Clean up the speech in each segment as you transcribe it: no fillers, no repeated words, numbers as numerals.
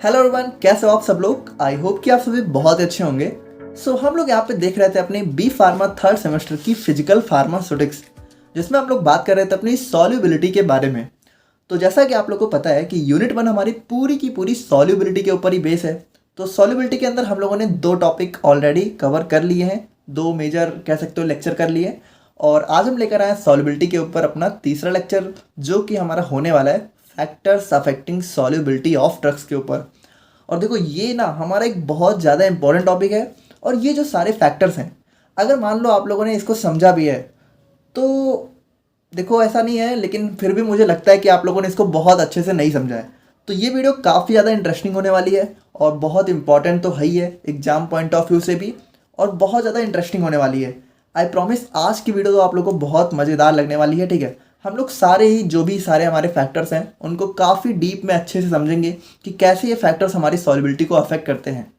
Hello everyone, कैसे हो आप सब लोग। आई होप कि आप सभी बहुत अच्छे होंगे। हम लोग यहाँ पे देख रहे थे अपने बी फार्मा थर्ड सेमेस्टर की फिजिकल फार्मास्यूटिक्स, जिसमें हम लोग बात कर रहे थे अपनी सॉल्युबिलिटी के बारे में। तो जैसा कि आप लोग को पता है कि यूनिट 1 हमारी पूरी की पूरी सॉल्युबिलिटी के ऊपर ही बेस है। तो सॉल्युबिलिटी के अंदर हम लोगों ने 2 टॉपिक ऑलरेडी कवर कर लिए हैं, 2 मेजर कह सकते हो लेक्चर कर लिए। और आज हम लेकर आए हैं सॉल्युबिलिटी के ऊपर अपना तीसरा लेक्चर, जो कि हमारा होने वाला है factors affecting solubility of drugs के ऊपर। और देखो ये ना हमारा एक बहुत ज़्यादा इंपॉर्टेंट टॉपिक है। और ये जो सारे फैक्टर्स हैं, अगर मान लो आप लोगों ने इसको समझा भी है तो देखो ऐसा नहीं है, लेकिन फिर भी मुझे लगता है कि आप लोगों ने इसको बहुत अच्छे से नहीं समझा है। तो ये वीडियो काफ़ी ज़्यादा इंटरेस्टिंग होने वाली है और बहुत इंपॉर्टेंट तो है ही है एग्जाम पॉइंट ऑफ व्यू से भी, और बहुत ज़्यादा इंटरेस्टिंग होने वाली है। आई प्रॉमिस आज की वीडियो तो आप लोगों को बहुत मज़ेदार लगने वाली है। ठीक है, हम लोग सारे ही जो भी सारे हमारे फैक्टर्स हैं उनको काफ़ी डीप में अच्छे से समझेंगे कि कैसे ये फैक्टर्स हमारी सॉल्युबिलिटी को अफेक्ट करते हैं।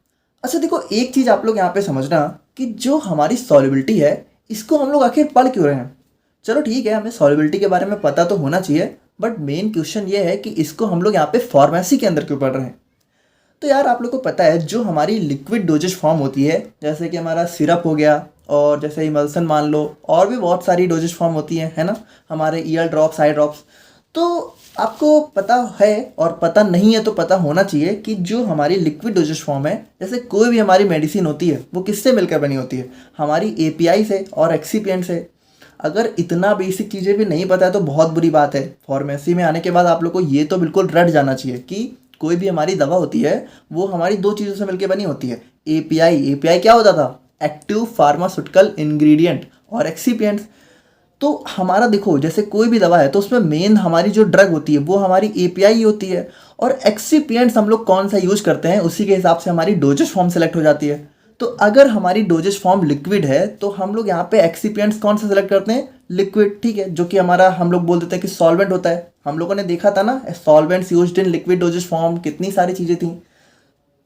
अच्छा देखो, एक चीज़ आप लोग यहाँ पे समझना कि जो हमारी सॉल्युबिलिटी है इसको हम लोग आखिर पढ़ क्यों रहे हैं। चलो ठीक है, हमें सॉल्युबिलिटी के बारे में पता तो होना चाहिए, बट मेन क्वेश्चन ये है कि इसको हम लोग यहाँ पे फार्मेसी के अंदर क्यों पढ़ रहे हैं। तो यार आप लोग को पता है जो हमारी लिक्विड डोजेज फॉर्म होती है, जैसे कि हमारा सिरप हो गया और जैसे इमल्सन मान लो, और भी बहुत सारी डोजेज फॉर्म होती हैं, है ना, हमारे ईयर ड्रॉप्स, आई ड्रॉप्स। तो आपको पता है और पता नहीं है तो पता होना चाहिए कि जो हमारी लिक्विड डोजेज फॉर्म है, जैसे कोई भी हमारी मेडिसिन होती है वो किससे मिलकर बनी होती है, हमारी एपीआई से और एक्सीपिएंट से। अगर इतना बेसिक चीज़ें भी नहीं पता है तो बहुत बुरी बात है। फार्मेसी में आने के बाद आप लोग को ये तो बिल्कुल रट जाना चाहिए कि कोई भी हमारी दवा होती है वो हमारी 2 चीज़ों से मिलकर बनी होती है। एपीआई क्या होता था, एक्टिव फार्मास्यूटिकल इंग्रेडिएंट, और एक्सीपिएंट्स। तो हमारा देखो जैसे कोई भी दवा है तो उसमें मेन हमारी जो ड्रग होती है वो हमारी एपीआई होती है, और एक्सीपिएंट्स हम लोग कौन सा यूज करते हैं उसी के हिसाब से हमारी डोजेज फॉर्म सेलेक्ट हो जाती है। तो अगर हमारी डोजेज फॉर्म लिक्विड है तो हम लोग यहाँ पे एक्सीपिएंट्स कौन सा सेलेक्ट करते हैं, लिक्विड। ठीक है, जो कि हमारा हम लोग बोल देते हैं कि सॉल्वेंट होता है। हम लोगों ने देखा था ना solvents used in liquid doses form, कितनी सारी चीज़ें थी।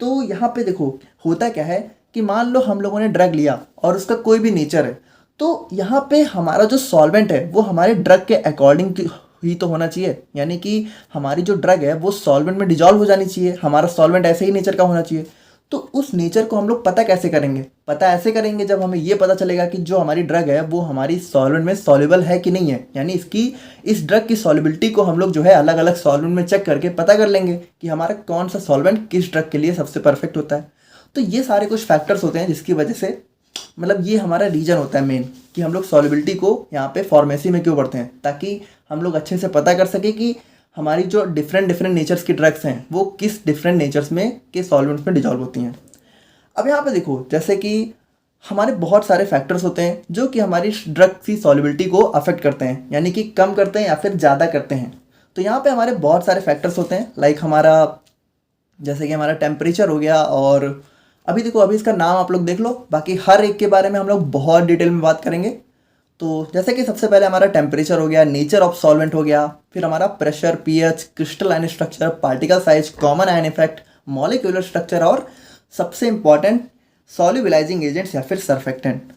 तो यहाँ पे देखो होता क्या है कि मान लो हम लोगों ने ड्रग लिया और उसका कोई भी नेचर है, तो यहाँ पे हमारा जो सॉल्वेंट है वो हमारे ड्रग के अकॉर्डिंग ही तो होना चाहिए। यानी कि हमारी जो ड्रग है वो सॉल्वेंट में डिजॉल्व हो जानी चाहिए, हमारा सॉल्वेंट ऐसे ही नेचर का होना चाहिए। तो उस नेचर को हम लोग पता कैसे करेंगे, पता ऐसे करेंगे जब हमें ये पता चलेगा कि जो हमारी ड्रग है वो हमारी सॉल्वेंट में सॉल्युबल है कि नहीं है। यानी इस ड्रग की सॉल्युबिलिटी को हम लोग जो है अलग अलग सॉल्वेंट में चेक करके पता कर लेंगे कि हमारा कौन सा सॉल्वेंट किस ड्रग के लिए सबसे परफेक्ट होता है। तो ये सारे कुछ फैक्टर्स होते हैं जिसकी वजह से, मतलब ये हमारा रीजन होता है मेन कि हम लोग सॉल्युबिलिटी को यहाँ पे फार्मेसी में क्यों पढ़ते हैं, ताकि हम लोग अच्छे से पता कर सके कि हमारी जो डिफरेंट नेचर्स की ड्रग्स हैं वो किस डिफरेंट नेचर्स में के सॉल्वेंट्स में डिजॉल्व होती हैं। अब यहाँ पे देखो जैसे कि हमारे बहुत सारे फैक्टर्स होते हैं जो कि हमारी ड्रग की सॉल्युबिलिटी को अफेक्ट करते हैं, यानी कि कम करते हैं या फिर ज़्यादा करते हैं। तो यहाँ पे हमारे बहुत सारे फैक्टर्स होते हैं, लाइक हमारा जैसे कि हमारा टेम्परेचर हो गया। और अभी देखो अभी इसका नाम आप लोग देख लो, बाकी हर एक के बारे में हम लोग बहुत डिटेल में बात करेंगे। तो जैसे कि सबसे पहले हमारा टेम्परेचर हो गया, नेचर ऑफ सॉल्वेंट हो गया, फिर हमारा pressure, pH, crystalline structure, particle size, common ion effect, molecular structure, और सबसे इंपॉर्टेंट सॉल्युबलाइजिंग एजेंट्स या फिर सरफेक्टेंट।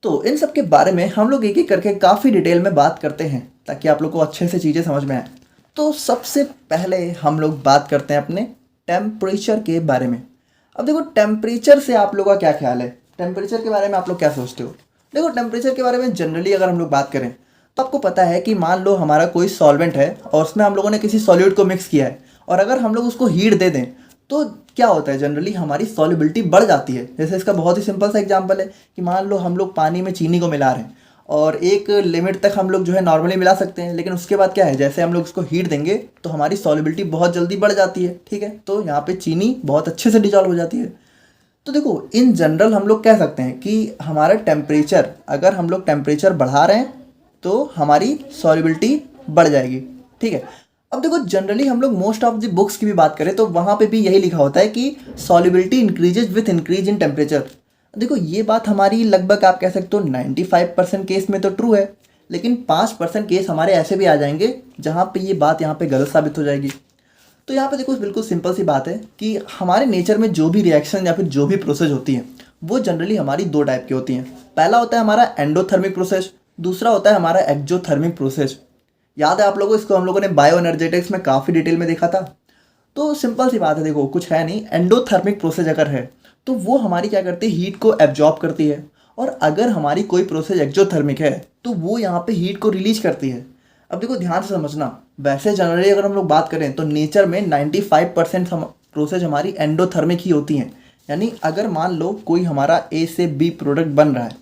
तो इन सब के बारे में हम लोग एक एक करके काफ़ी डिटेल में बात करते हैं ताकि आप लोग को अच्छे से चीज़ें समझ में आए। तो सबसे पहले हम लोग बात करते हैं अपने टेम्परेचर के बारे में। अब देखो टेम्परेचर से आप लोगों का क्या ख्याल है, टेम्परेचर के बारे में आप लोग क्या सोचते हो। देखो टेम्परेचर के बारे में जनरली अगर हम लोग बात करें तो आपको पता है कि मान लो हमारा कोई सॉल्वेंट है और उसमें हम लोगों ने किसी सॉल्यूट को मिक्स किया है, और अगर हम लोग उसको हीट दे दें तो क्या होता है, जनरली हमारी सॉल्युबिलिटी बढ़ जाती है। जैसे इसका बहुत ही सिंपल सा एग्जांपल है कि मान लो हम लोग पानी में चीनी को मिला रहे हैं और एक लिमिट तक हम लोग जो है नॉर्मली मिला सकते हैं, लेकिन उसके बाद क्या है, जैसे हम लोग उसको हीट देंगे तो हमारी सॉल्युबिलिटी बहुत जल्दी बढ़ जाती है। ठीक है, तो यहाँ पे चीनी बहुत अच्छे से डिजॉल्व हो जाती है। तो देखो इन जनरल हम लोग कह सकते हैं कि हमारा टेम्परेचर, अगर हम लोग टेम्परेचर बढ़ा रहे हैं तो हमारी सॉल्युबिलिटी बढ़ जाएगी। ठीक है, अब देखो जनरली हम लोग मोस्ट ऑफ द बुक्स की भी बात करें तो वहाँ पे भी यही लिखा होता है कि solubility increases with increase in temperature. देखो ये बात हमारी लगभग आप कह सकते हो 95% केस में तो ट्रू है, लेकिन 5% केस हमारे ऐसे भी आ जाएंगे जहाँ पे ये बात यहाँ पे गलत साबित हो जाएगी। तो यहाँ पे देखो बिल्कुल सिंपल सी बात है कि हमारे नेचर में जो भी रिएक्शन या फिर जो भी प्रोसेस होती है वो जनरली हमारी 2 टाइप की होती हैं। पहला होता है हमारा एंडोथर्मिक प्रोसेस, दूसरा होता है हमारा एक्जोथर्मिक प्रोसेस। याद है आप लोगों को, इसको हम लोगों ने बायो एनर्जेटिक्स में काफ़ी डिटेल में देखा था। तो सिंपल सी बात है, देखो कुछ है नहीं, एंडोथर्मिक प्रोसेस अगर है तो वो हमारी क्या करती है, हीट को एब्जॉर्ब करती है। और अगर हमारी कोई प्रोसेस एक्जोथर्मिक है तो वो यहाँ पे हीट को रिलीज करती है। अब देखो ध्यान से समझना, वैसे जनरली अगर हम लोग बात करें तो नेचर में 95% प्रोसेस हमारी एंडोथर्मिक ही होती हैं। यानी अगर मान लो कोई हमारा ए से बी प्रोडक्ट बन रहा है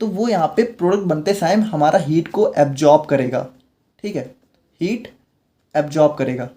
तो वो यहाँ पे प्रोडक्ट बनते टाइम हमारा हीट को एब्जॉर्ब करेगा, ठीक है, हीट एब्जॉर्ब करेगा।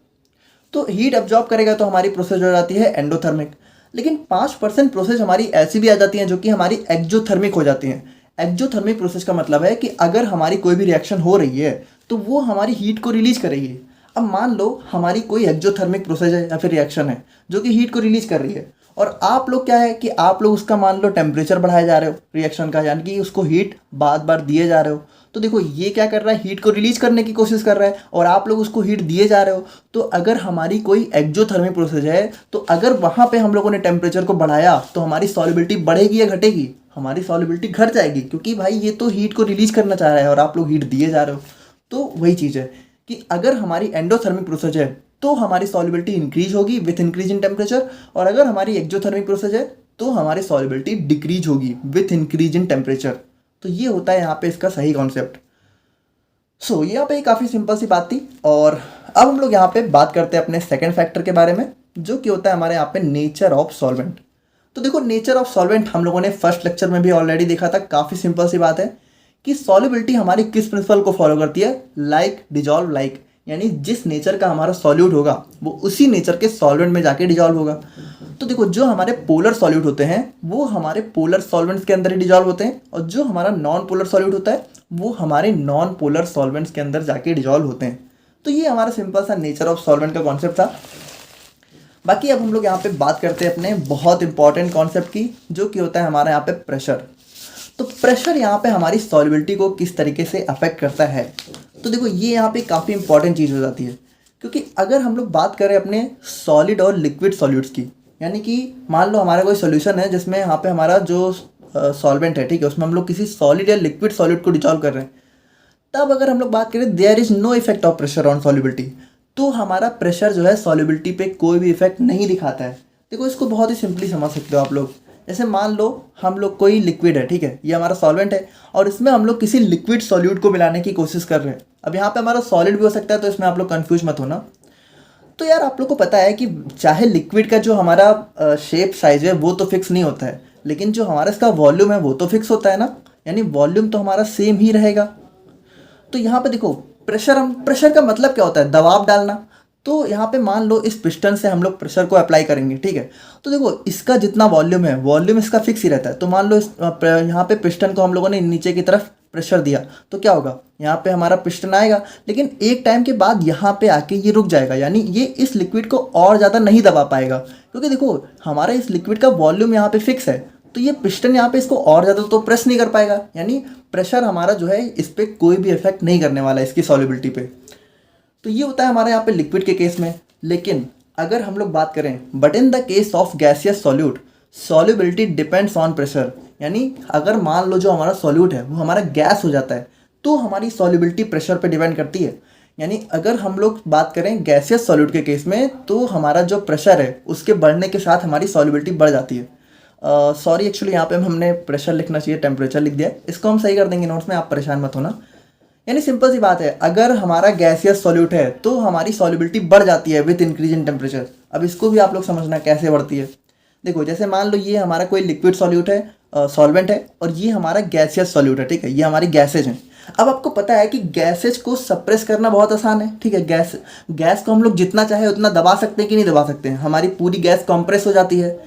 तो हीट एब्जॉर्ब करेगा तो हमारी प्रोसेस हो जाती है एंडोथर्मिक। लेकिन 5% प्रोसेस हमारी ऐसी भी आ जाती हैं जो कि हमारी एक्जोथर्मिक हो जाती हैं। एक्जोथर्मिक प्रोसेस का मतलब है कि अगर हमारी कोई भी रिएक्शन हो रही है तो वो हमारी हीट को रिलीज करेगी। अब मान लो हमारी कोई एक्जोथर्मिक प्रोसेस है या फिर रिएक्शन है जो कि हीट को रिलीज कर रही है, और आप लोग क्या है कि आप लोग उसका मान लो टेम्परेचर बढ़ाए जा रहे हो रिएक्शन का, यानी कि उसको हीट बार बार दिए जा रहे हो। तो देखो ये क्या कर रहा है, हीट को रिलीज करने की कोशिश कर रहा है और आप लोग उसको हीट दिए जा रहे हो। तो अगर हमारी कोई एक्जोथर्मिक प्रोसेस है तो अगर वहाँ पे हम लोगों ने टेम्परेचर को बढ़ाया तो हमारी सॉल्युबिलिटी बढ़ेगी या घटेगी? हमारी सॉल्युबिलिटी घट जाएगी, क्योंकि भाई ये तो हीट को रिलीज करना चाह रहा है और आप लोग हीट दिए जा रहे हो। तो वही चीज़ है कि अगर हमारी एंडोथर्मिक प्रोसेस है तो हमारी सॉल्युबिलिटी इंक्रीज होगी विथ इंक्रीज इन टेम्परेचर, और अगर हमारी एक्जोथर्मिक प्रोसेस है तो हमारी सॉल्युबिलिटी डिक्रीज होगी विथ इंक्रीज इन टेम्परेचर। तो ये होता है यहाँ पे इसका सही कॉन्सेप्ट। सो यहाँ पे काफ़ी सिंपल सी बात थी। और अब हम लोग यहाँ पे बात करते हैं अपने सेकंड फैक्टर के बारे में, जो कि होता है हमारे यहाँ पे नेचर ऑफ सॉल्वेंट। तो देखो नेचर ऑफ सॉल्वेंट हम लोगों ने फर्स्ट लेक्चर में भी ऑलरेडी देखा था। काफ़ी सिंपल सी बात है कि सॉल्युबिलिटी हमारी किस प्रिंसिपल को फॉलो करती है, लाइक डिजॉल्व लाइक, यानी जिस नेचर का हमारा सॉल्यूट होगा वो उसी नेचर के सॉल्वेंट में जाके डिजॉल्व होगा। तो देखो जो हमारे पोलर सॉल्यूट होते हैं वो हमारे पोलर सॉल्वेंट्स के अंदर ही डिजॉल्व होते हैं, और जो हमारा नॉन पोलर सॉल्यूट होता है वो हमारे नॉन पोलर सॉल्वेंट्स के अंदर जाके डिजॉल्व होते हैं। तो ये हमारा सिंपल सा नेचर ऑफ सॉल्वेंट का कॉन्सेप्ट था। बाकी अब हम लोग यहाँ पे बात करते हैं अपने बहुत इंपॉर्टेंट कॉन्सेप्ट की, जो कि होता है हमारा यहाँ पे प्रेशर। तो प्रेशर यहाँ पे हमारी सॉल्युबिलिटी को किस तरीके से अफेक्ट करता है, तो देखो ये यहाँ पे काफ़ी इंपॉर्टेंट चीज़ हो जाती है। क्योंकि अगर हम लोग बात करें अपने सॉलिड और लिक्विड सॉल्यूट्स की, यानी कि मान लो हमारा कोई सोल्यूशन है जिसमें यहाँ पे हमारा जो सॉल्वेंट है, ठीक है, उसमें हम लोग किसी सॉलिड या लिक्विड सॉल्यूट को डिजॉल्व कर रहे हैं, तब अगर हम लोग बात करें there is no effect of pressure on solubility, तो हमारा प्रेशर जो है सॉल्युबिलिटी पे कोई भी इफेक्ट नहीं दिखाता है। देखो इसको बहुत ही सिंपली समझ सकते हो आप लोग। जैसे मान लो हम लोग कोई लिक्विड है, ठीक है, ये हमारा सॉल्वेंट है और इसमें हम लोग किसी लिक्विड सॉल्यूट को मिलाने की कोशिश कर रहे हैं। अब यहाँ पे हमारा सॉलिड भी हो सकता है, तो इसमें आप लोग कंफ्यूज मत होना। तो यार आप लोग को पता है कि चाहे लिक्विड का जो हमारा शेप साइज है वो तो फिक्स नहीं होता है, लेकिन जो हमारा इसका वॉल्यूम है वो तो फिक्स होता है ना, यानी वॉल्यूम तो हमारा सेम ही रहेगा। तो यहाँ पे देखो प्रेशर का मतलब क्या होता है, दबाव डालना। तो यहाँ पे मान लो इस पिस्टन से हम लोग प्रेशर को अप्लाई करेंगे, ठीक है, तो देखो इसका जितना वॉल्यूम है वॉल्यूम इसका फिक्स ही रहता है। तो मान लो यहाँ पे पिस्टन को हम लोगों ने नीचे की तरफ प्रेशर दिया तो क्या होगा, यहाँ पे हमारा पिस्टन आएगा, लेकिन एक टाइम के बाद यहाँ पे आके ये रुक जाएगा, यानी ये इस लिक्विड को और ज़्यादा नहीं दबा पाएगा। क्योंकि देखो हमारे इस लिक्विड का वॉल्यूम यहाँ पे फिक्स है, तो ये पिस्टन यहाँ पे इसको और ज़्यादा तो प्रेस नहीं कर पाएगा, यानी प्रेशर हमारा जो है इस पर कोई भी इफेक्ट नहीं करने वाला है इसकी सॉल्युबिलिटी पे। तो ये होता है हमारे यहाँ पे लिक्विड के केस में। लेकिन अगर हम लोग बात करें but in the case of gaseous solute solubility depends on pressure, यानी अगर मान लो जो हमारा सॉल्यूट है वो हमारा गैस हो जाता है तो हमारी सॉल्युबिलिटी प्रेशर पे डिपेंड करती है। यानी अगर हम लोग बात करें गैसियस सॉल्यूट के केस में तो हमारा जो प्रेशर है उसके बढ़ने के साथ हमारी सॉल्युबिलिटी बढ़ जाती है। सॉरी एक्चुअली यहाँ पे हमने प्रेशर लिखना चाहिए, टेम्परेचर लिख दिया, इसको हम सही कर देंगे नोट्स में, आप परेशान मत होना। यानी सिंपल सी बात है, अगर हमारा गैसियस सॉल्यूट है तो हमारी सॉल्युबिलिटी बढ़ जाती है विथ इंक्रीज इन टेम्परेचर। अब इसको भी आप लोग समझना कैसे बढ़ती है। देखो जैसे मान लो ये हमारा कोई लिक्विड सॉल्यूट है, सॉल्वेंट है, और ये हमारा गैसियस सॉल्यूट है, ठीक है, ये हमारी गैसेज हैं। अब आपको पता है कि गैसेज को सप्रेस करना बहुत आसान है, ठीक है, गैस को हम लोग जितना चाहे उतना दबा सकते हैं कि नहीं दबा सकते हैं, हमारी पूरी गैस कंप्रेस हो जाती है।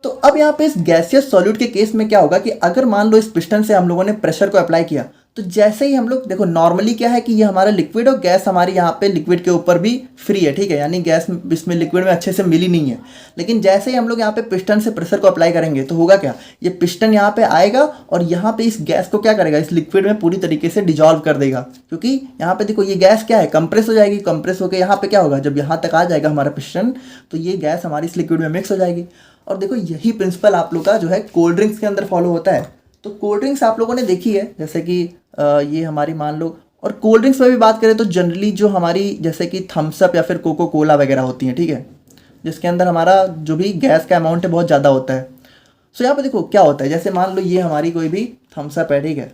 तो अब यहाँ पे इस गैसियस सॉल्यूट के केस में क्या होगा कि अगर मान लो इस पिस्टन से हम लोगों ने प्रेशर को अप्लाई किया, तो जैसे ही हम लोग देखो नॉर्मली क्या है कि ये हमारा लिक्विड और गैस हमारी यहाँ पे लिक्विड के ऊपर भी फ्री है, ठीक है, यानी गैस इसमें लिक्विड में अच्छे से मिली नहीं है। लेकिन जैसे ही हम लोग यहाँ पे पिस्टन से प्रेशर को अप्लाई करेंगे तो होगा क्या, ये पिस्टन यहाँ पे आएगा और यहाँ पे इस गैस को क्या करेगा, इस लिक्विड में पूरी तरीके से डिजॉल्व कर देगा। क्योंकि यहाँ पे देखो ये गैस क्या है, कंप्रेस हो जाएगी, कंप्रेस होकर यहाँ पे क्या होगा, जब यहाँ तक आ जाएगा हमारा पिस्टन तो ये गैस हमारी इस लिक्विड में मिक्स हो जाएगी। और देखो यही प्रिंसिपल आप लोग का जो है कोल्ड ड्रिंक्स के अंदर फॉलो होता है। तो कोल्ड ड्रिंक्स आप लोगों ने देखी है, जैसे कि ये हमारी मान लो, और कोल्ड ड्रिंक्स में भी बात करें तो जनरली जो हमारी जैसे कि थम्स अप या फिर कोको कोला वगैरह होती हैं, ठीक है, जिसके अंदर हमारा जो भी गैस का अमाउंट है बहुत ज़्यादा होता है। सो यहाँ पे देखो क्या होता है, जैसे मान लो ये हमारी कोई भी थम्स अप है, ठीक है,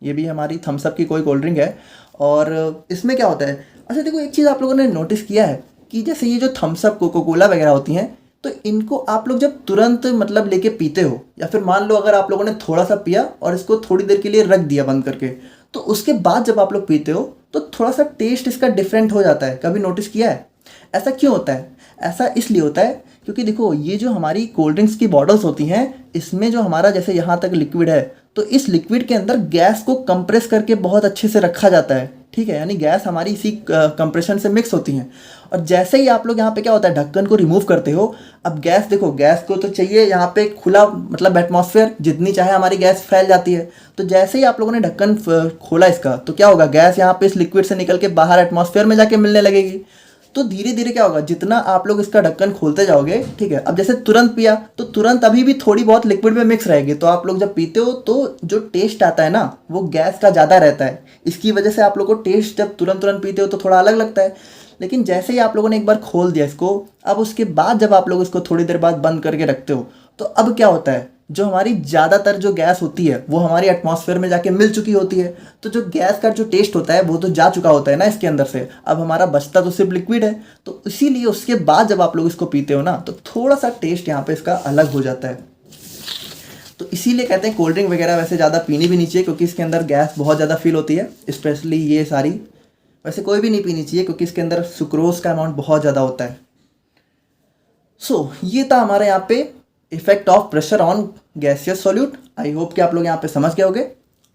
ये भी हमारी थम्स अप की कोई कोल्ड ड्रिंक है, और इसमें क्या होता है, अच्छा देखो एक चीज़ आप लोगों ने नोटिस किया है कि जैसे ये जो थम्स अप कोको कोला वगैरह होती हैं, तो इनको आप लोग जब तुरंत मतलब लेके पीते हो, या फिर मान लो अगर आप लोगों ने थोड़ा सा पिया और इसको थोड़ी देर के लिए रख दिया बंद करके, तो उसके बाद जब आप लोग पीते हो तो थोड़ा सा टेस्ट इसका डिफरेंट हो जाता है। कभी नोटिस किया है? ऐसा क्यों होता है? ऐसा इसलिए होता है क्योंकि देखो ये जो हमारी कोल्ड ड्रिंक्स की बॉटल्स होती हैं, इसमें जो हमारा जैसे यहाँ तक लिक्विड है, तो इस लिक्विड के अंदर गैस को कंप्रेस करके बहुत अच्छे से रखा जाता है, ठीक है, यानी गैस हमारी इसी कंप्रेशन से मिक्स होती हैं। और जैसे ही आप लोग यहाँ पे क्या होता है, ढक्कन को रिमूव करते हो, अब गैस देखो, गैस को तो चाहिए यहाँ पे खुला मतलब एटमॉस्फेयर, जितनी चाहे हमारी गैस फैल जाती है। तो जैसे ही आप लोगों ने ढक्कन खोला इसका, तो क्या होगा, गैस यहाँ पे इस लिक्विड से निकल के बाहर एटमॉस्फेयर में जाके मिलने लगेगी। तो धीरे धीरे क्या होगा, जितना आप लोग इसका ढक्कन खोलते जाओगे, ठीक है, अब जैसे तुरंत पिया तो तुरंत अभी भी थोड़ी बहुत लिक्विड में मिक्स रहेगी, तो आप लोग जब पीते हो तो जो टेस्ट आता है ना वो गैस का ज़्यादा रहता है। इसकी वजह से आप लोग को टेस्ट जब तुरंत तुरंत पीते हो तो थोड़ा अलग लगता है। लेकिन जैसे ही आप लोगों ने एक बार खोल दिया इसको, अब उसके बाद जब आप लोग इसको थोड़ी देर बाद बंद करके रखते हो, तो अब क्या होता है, जो हमारी ज़्यादातर जो गैस होती है वो हमारी एटमॉस्फेयर में जाके मिल चुकी होती है। तो जो गैस का जो टेस्ट होता है वो तो जा चुका होता है ना इसके अंदर से, अब हमारा बचता तो सिर्फ लिक्विड है। तो इसीलिए उसके बाद जब आप लोग इसको पीते हो ना, तो थोड़ा सा टेस्ट यहाँ पे इसका अलग हो जाता है। तो इसीलिए कहते हैं कोल्ड ड्रिंक वगैरह वैसे ज़्यादा पीनी भी नहीं चाहिए, क्योंकि इसके अंदर गैस बहुत ज़्यादा फील होती है, स्पेशली ये सारी। वैसे कोई भी नहीं पीनी चाहिए क्योंकि इसके अंदर सुक्रोज का अमाउंट बहुत ज़्यादा होता है। ये था हमारे यहाँ पे effect of pressure on gaseous solute. I hope कि आप लोग यहाँ पे समझ गए होंगे।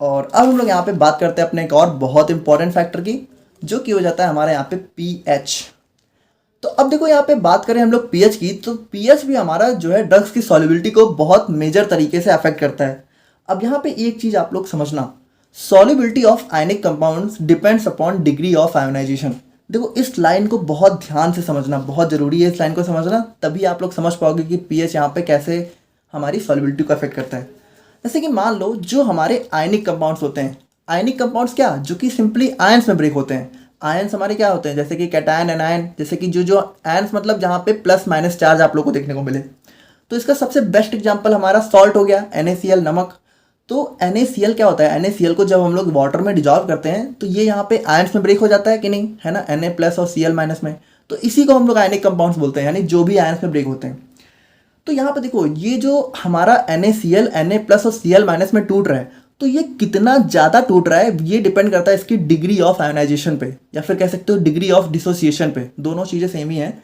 और अब हम लोग यहाँ पे बात करते हैं अपने एक और बहुत इंपॉर्टेंट फैक्टर की, जो कि हो जाता है हमारे यहाँ पे पीएच। तो अब देखो यहाँ पे बात करें हम लोग पीएच की, तो पीएच भी हमारा जो है ड्रग्स की सॉल्युबिलिटी को बहुत मेजर तरीके से अफेक्ट करता है। अब यहाँ पे एक चीज़ आप लोग समझना, solubility of ionic compounds depends upon degree of ionisation. देखो इस लाइन को बहुत ध्यान से समझना, बहुत ज़रूरी है इस लाइन को समझना, तभी आप लोग समझ पाओगे कि पीएच यहाँ पे कैसे हमारी सॉल्युबिलिटी को अफेक्ट करता है। जैसे कि मान लो जो हमारे आयनिक कंपाउंड्स होते हैं, आयनिक कंपाउंड्स क्या, जो कि सिंपली आयंस में ब्रेक होते हैं। आयंस हमारे क्या होते हैं, जैसे कि कैटायन एनायन, जैसे कि जो आयंस मतलब जहाँ पे प्लस माइनस चार्ज आप लोग को देखने को मिले। तो इसका सबसे बेस्ट एग्जाम्पल हमारा सॉल्ट हो गया, NaCl नमक। तो NaCl क्या होता है, NaCl को जब हम लोग वाटर में डिजॉल्व करते हैं तो ये यहाँ पे आयंस में ब्रेक हो जाता है कि नहीं, है ना, Na प्लस और Cl माइनस में। तो इसी को हम लोग आयनिक कंपाउंड्स बोलते हैं, यानी जो भी आयंस में ब्रेक होते हैं। तो यहाँ पे देखो ये जो हमारा NaCl Na प्लस और Cl माइनस में टूट रहा है, तो ये कितना ज़्यादा टूट रहा है ये डिपेंड करता है इसकी डिग्री ऑफ आयोनाइजेशन पे, या फिर कह सकते हो डिग्री ऑफ डिसोसिएशन पे। दोनों चीज़ें सेम ही हैं।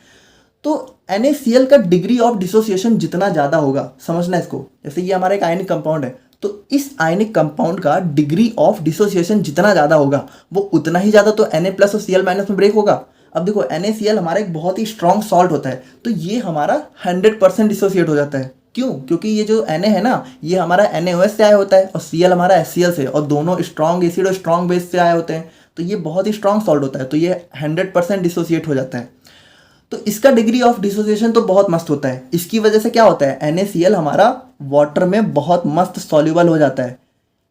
तो NaCl का डिग्री ऑफ डिसोसिएशन जितना ज़्यादा होगा, समझना इसको, जैसे ये हमारा एक आयनिक कंपाउंड है, तो इस आयनिक कंपाउंड का डिग्री ऑफ डिसोसिएशन जितना ज़्यादा होगा वो उतना ही ज़्यादा तो Na प्लस और Cl माइनस में ब्रेक होगा। अब देखो NaCl हमारा एक बहुत ही स्ट्रॉन्ग सॉल्ट होता है, तो ये हमारा 100% डिसोसिएट हो जाता है। क्यों? क्योंकि ये जो Na है ना, ये हमारा NaOH से आया होता है और Cl हमारा HCl से, और दोनों स्ट्रॉन्ग एसिड और स्ट्रॉन्ग बेस से आए होते हैं, तो ये बहुत ही स्ट्रॉन्ग सॉल्ट होता है, तो ये 100% डिसोसिएट हो जाता है। तो इसका डिग्री ऑफ डिसोसिएशन तो बहुत मस्त होता है। इसकी वजह से क्या होता है, NaCl हमारा वाटर में बहुत मस्त सॉल्युबल हो जाता है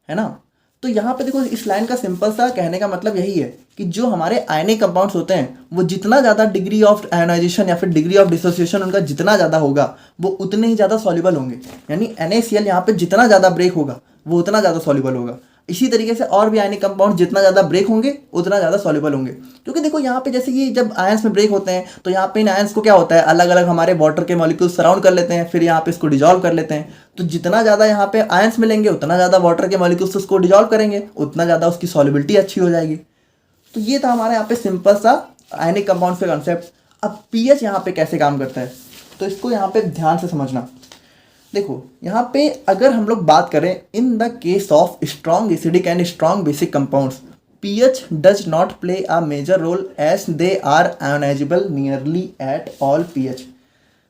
ना। तो यहाँ पे देखो इस लाइन का सिंपल सा कहने का मतलब यही है कि जो हमारे आयनिक कंपाउंड्स होते हैं वो जितना ज़्यादा डिग्री ऑफ आयोनाइजेशन या फिर डिग्री ऑफ डिसोसिएशन उनका जितना ज़्यादा होगा वो उतने ही ज़्यादा सॉल्युबल होंगे। यानी NaCl यहाँ पे जितना ज़्यादा ब्रेक होगा वो उतना ज़्यादा सॉल्युबल होगा। इसी तरीके से और भी आयनिक कंपाउंड जितना ज़्यादा ब्रेक होंगे उतना ज़्यादा सॉल्युबल होंगे। क्योंकि देखो यहाँ पे जैसे ये जब आयंस में ब्रेक होते हैं तो यहाँ पे इन आयंस को क्या होता है, अलग अलग हमारे वाटर के मॉलिक्यूल्स सराउंड कर लेते हैं, फिर यहाँ पे इसको डिजॉल्व कर लेते हैं। तो जितना ज़्यादा यहाँ पे आयंस मिलेंगे उतना ज़्यादा वाटर के मॉलिक्यूल्स उसको डिजॉल्व करेंगे, उतना ज़्यादा उसकी सॉल्युबिलिटी अच्छी हो जाएगी। तो ये था हमारे यहाँ पे सिंपल सा आयनिक कंपाउंड्स का कॉन्सेप्ट। अब पीएच यहाँ पे कैसे काम करता है, तो इसको यहाँ पे ध्यान से समझना। देखो यहाँ पे अगर हम लोग बात करें in the case of strong acidic and strong basic compounds, pH does not play a major role as they are ionisable nearly at all pH.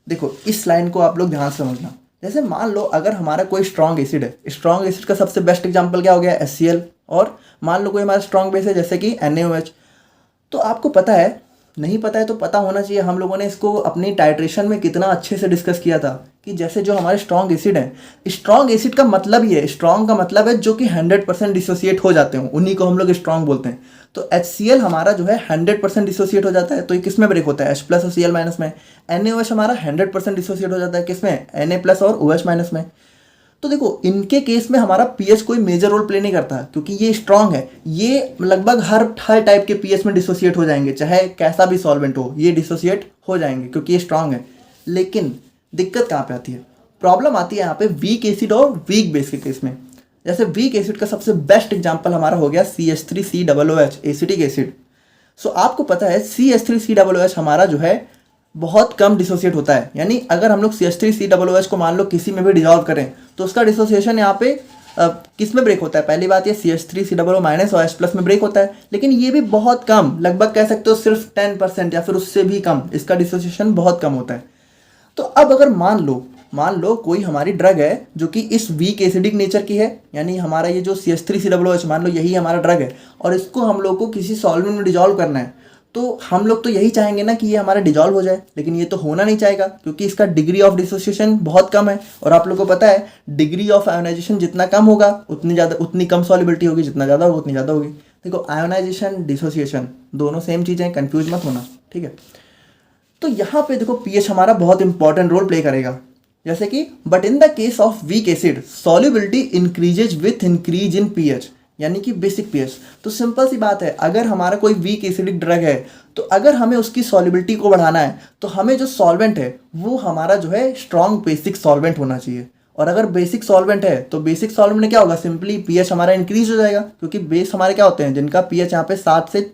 देखो इस लाइन को आप लोग ध्यान से समझना। जैसे मान लो अगर हमारा कोई स्ट्रॉन्ग एसिड है, स्ट्रॉन्ग एसिड का सबसे बेस्ट एग्जांपल क्या हो गया, HCl। और मान लो कोई हमारा स्ट्रॉन्ग बेस है जैसे कि NaOH। तो आपको पता है नहीं पता है तो पता होना चाहिए। हम लोगों ने इसको अपनी टाइट्रेशन में कितना अच्छे से डिस्कस किया था कि जैसे जो हमारे स्ट्रॉन्ग एसिड हैं, स्ट्रॉन्ग एसिड का मतलब ही है, स्ट्रॉन्ग का मतलब है जो कि 100% डिसोसिएट हो जाते हो, उन्हीं को हम लोग स्ट्रॉन्ग बोलते हैं। तो HCl हमारा जो है 100% डिसोसिएट हो जाता है, तो ये किस में ब्रेक होता है? H+ और Cl- में। NaOH हमारा 100% डिसोसिएट हो जाता है किसमें? Na+ और OH- में। तो देखो इनके केस में हमारा पीएच कोई मेजर रोल प्ले नहीं करता क्योंकि ये स्ट्रांग है। ये लगभग हर टाइप के पीएच में डिसोसिएट हो जाएंगे, चाहे कैसा भी सॉल्वेंट हो, ये डिसोसिएट हो जाएंगे क्योंकि ये स्ट्रांग है। लेकिन दिक्कत कहाँ पे आती है? प्रॉब्लम आती है यहाँ पे वीक एसिड और वीक बेस के केस में। जैसे वीक एसिड का सबसे बेस्ट एग्जाम्पल हमारा हो गया CH3COOH, एसिटिक एसिड। सो आपको पता है CH3COOH हमारा जो है बहुत कम डिसोसिएट होता है। यानी अगर हम लोग CH3COOH को मान लो किसी में भी डिजॉल्व करें तो उसका डिसोसिएशन यहाँ पे किस में ब्रेक होता है? पहली बात ये CH3COO- और H+ में ब्रेक होता है, लेकिन ये भी बहुत कम, लगभग कह सकते हो सिर्फ 10% या फिर उससे भी कम इसका डिसोसिएशन बहुत कम होता है। तो अब अगर मान लो कोई हमारी ड्रग है जो कि इस वीक एसिडिक नेचर की है, यानी हमारा ये जो CH3COOH मान लो यही हमारा ड्रग है और इसको हम लोग को किसी सॉल्वेंट में डिजॉल्व करना है, तो हम लोग तो यही चाहेंगे ना कि ये हमारा डिजॉल्व हो जाए, लेकिन ये तो होना नहीं चाहेगा क्योंकि इसका डिग्री ऑफ डिसोसिएशन बहुत कम है। और आप लोग को पता है डिग्री ऑफ आयोनाइजेशन जितना कम होगा उतनी कम सॉल्युबिलिटी होगी, जितना ज़्यादा होगा उतनी ज़्यादा होगी। देखो आयोनाइजेशन डिसोसिएशन दोनों सेम चीज़ें, कंफ्यूज मत होना, ठीक है। तो यहाँ पे देखो पीएच हमारा बहुत इंपॉर्टेंट रोल प्ले करेगा। जैसे कि but in the case of weak acid solubility increases with increase in pH, यानी कि बेसिक पीएच। तो सिंपल सी बात है, अगर हमारा कोई वीक एसिडिक ड्रग है तो अगर हमें उसकी सॉल्युबिलिटी को बढ़ाना है तो हमें जो सॉल्वेंट है वो हमारा जो है स्ट्रॉन्ग बेसिक सॉल्वेंट होना चाहिए। और अगर बेसिक सॉल्वेंट है तो बेसिक सॉल्वेंट में क्या होगा? सिंपली पीएच हमारा इंक्रीज हो जाएगा, क्योंकि बेस हमारे क्या होते हैं जिनका पीएच यहाँ पे 7 से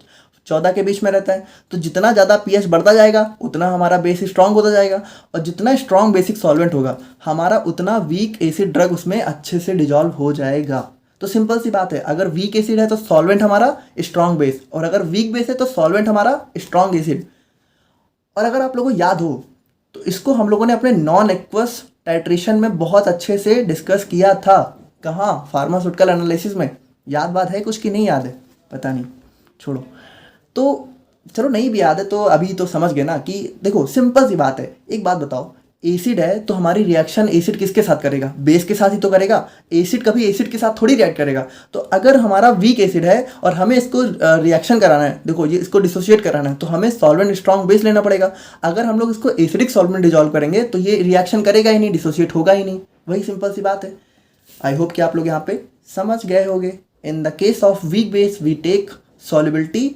14 के बीच में रहता है। तो जितना ज़्यादा पीएच बढ़ता जाएगा उतना हमारा बेस स्ट्रांग होता जाएगा, और जितना स्ट्रांग बेसिक सॉल्वेंट होगा हमारा उतना वीक एसिड ड्रग उसमें अच्छे से डिजॉल्व हो जाएगा। तो सिंपल सी बात है, अगर वीक एसिड है तो सॉल्वेंट हमारा स्ट्रांग बेस, और अगर वीक बेस है तो सॉल्वेंट हमारा स्ट्रांग एसिड। और अगर आप लोगों को याद हो तो इसको हम लोगों ने अपने नॉन एक्वस टाइट्रेशन में बहुत अच्छे से डिस्कस किया था। कहाँ? फार्मास्यूटिकल एनालिसिस में। याद बात है कुछ कि नहीं याद है? पता नहीं, छोड़ो। तो चलो नहीं भी याद है तो अभी तो समझ गए ना कि देखो सिंपल सी बात है। एक बात बताओ, एसिड है तो हमारी रिएक्शन एसिड किसके साथ करेगा? बेस के साथ ही तो करेगा। एसिड कभी एसिड के साथ थोड़ी रिएक्ट करेगा। तो अगर हमारा वीक एसिड है और हमें इसको रिएक्शन कराना है, देखो ये इसको डिसोशिएट कराना है, तो हमें सॉल्वेंट स्ट्रॉन्ग बेस लेना पड़ेगा। अगर हम लोग इसको एसिडिक सॉल्वेंट डिजॉल्व करेंगे तो ये रिएक्शन करेगा ही नहीं, डिसोशिएट होगा ही नहीं। वही सिंपल सी बात है। आई होप कि आप लोग यहाँ पे समझ गए होंगे। In the case of weak base we take solubility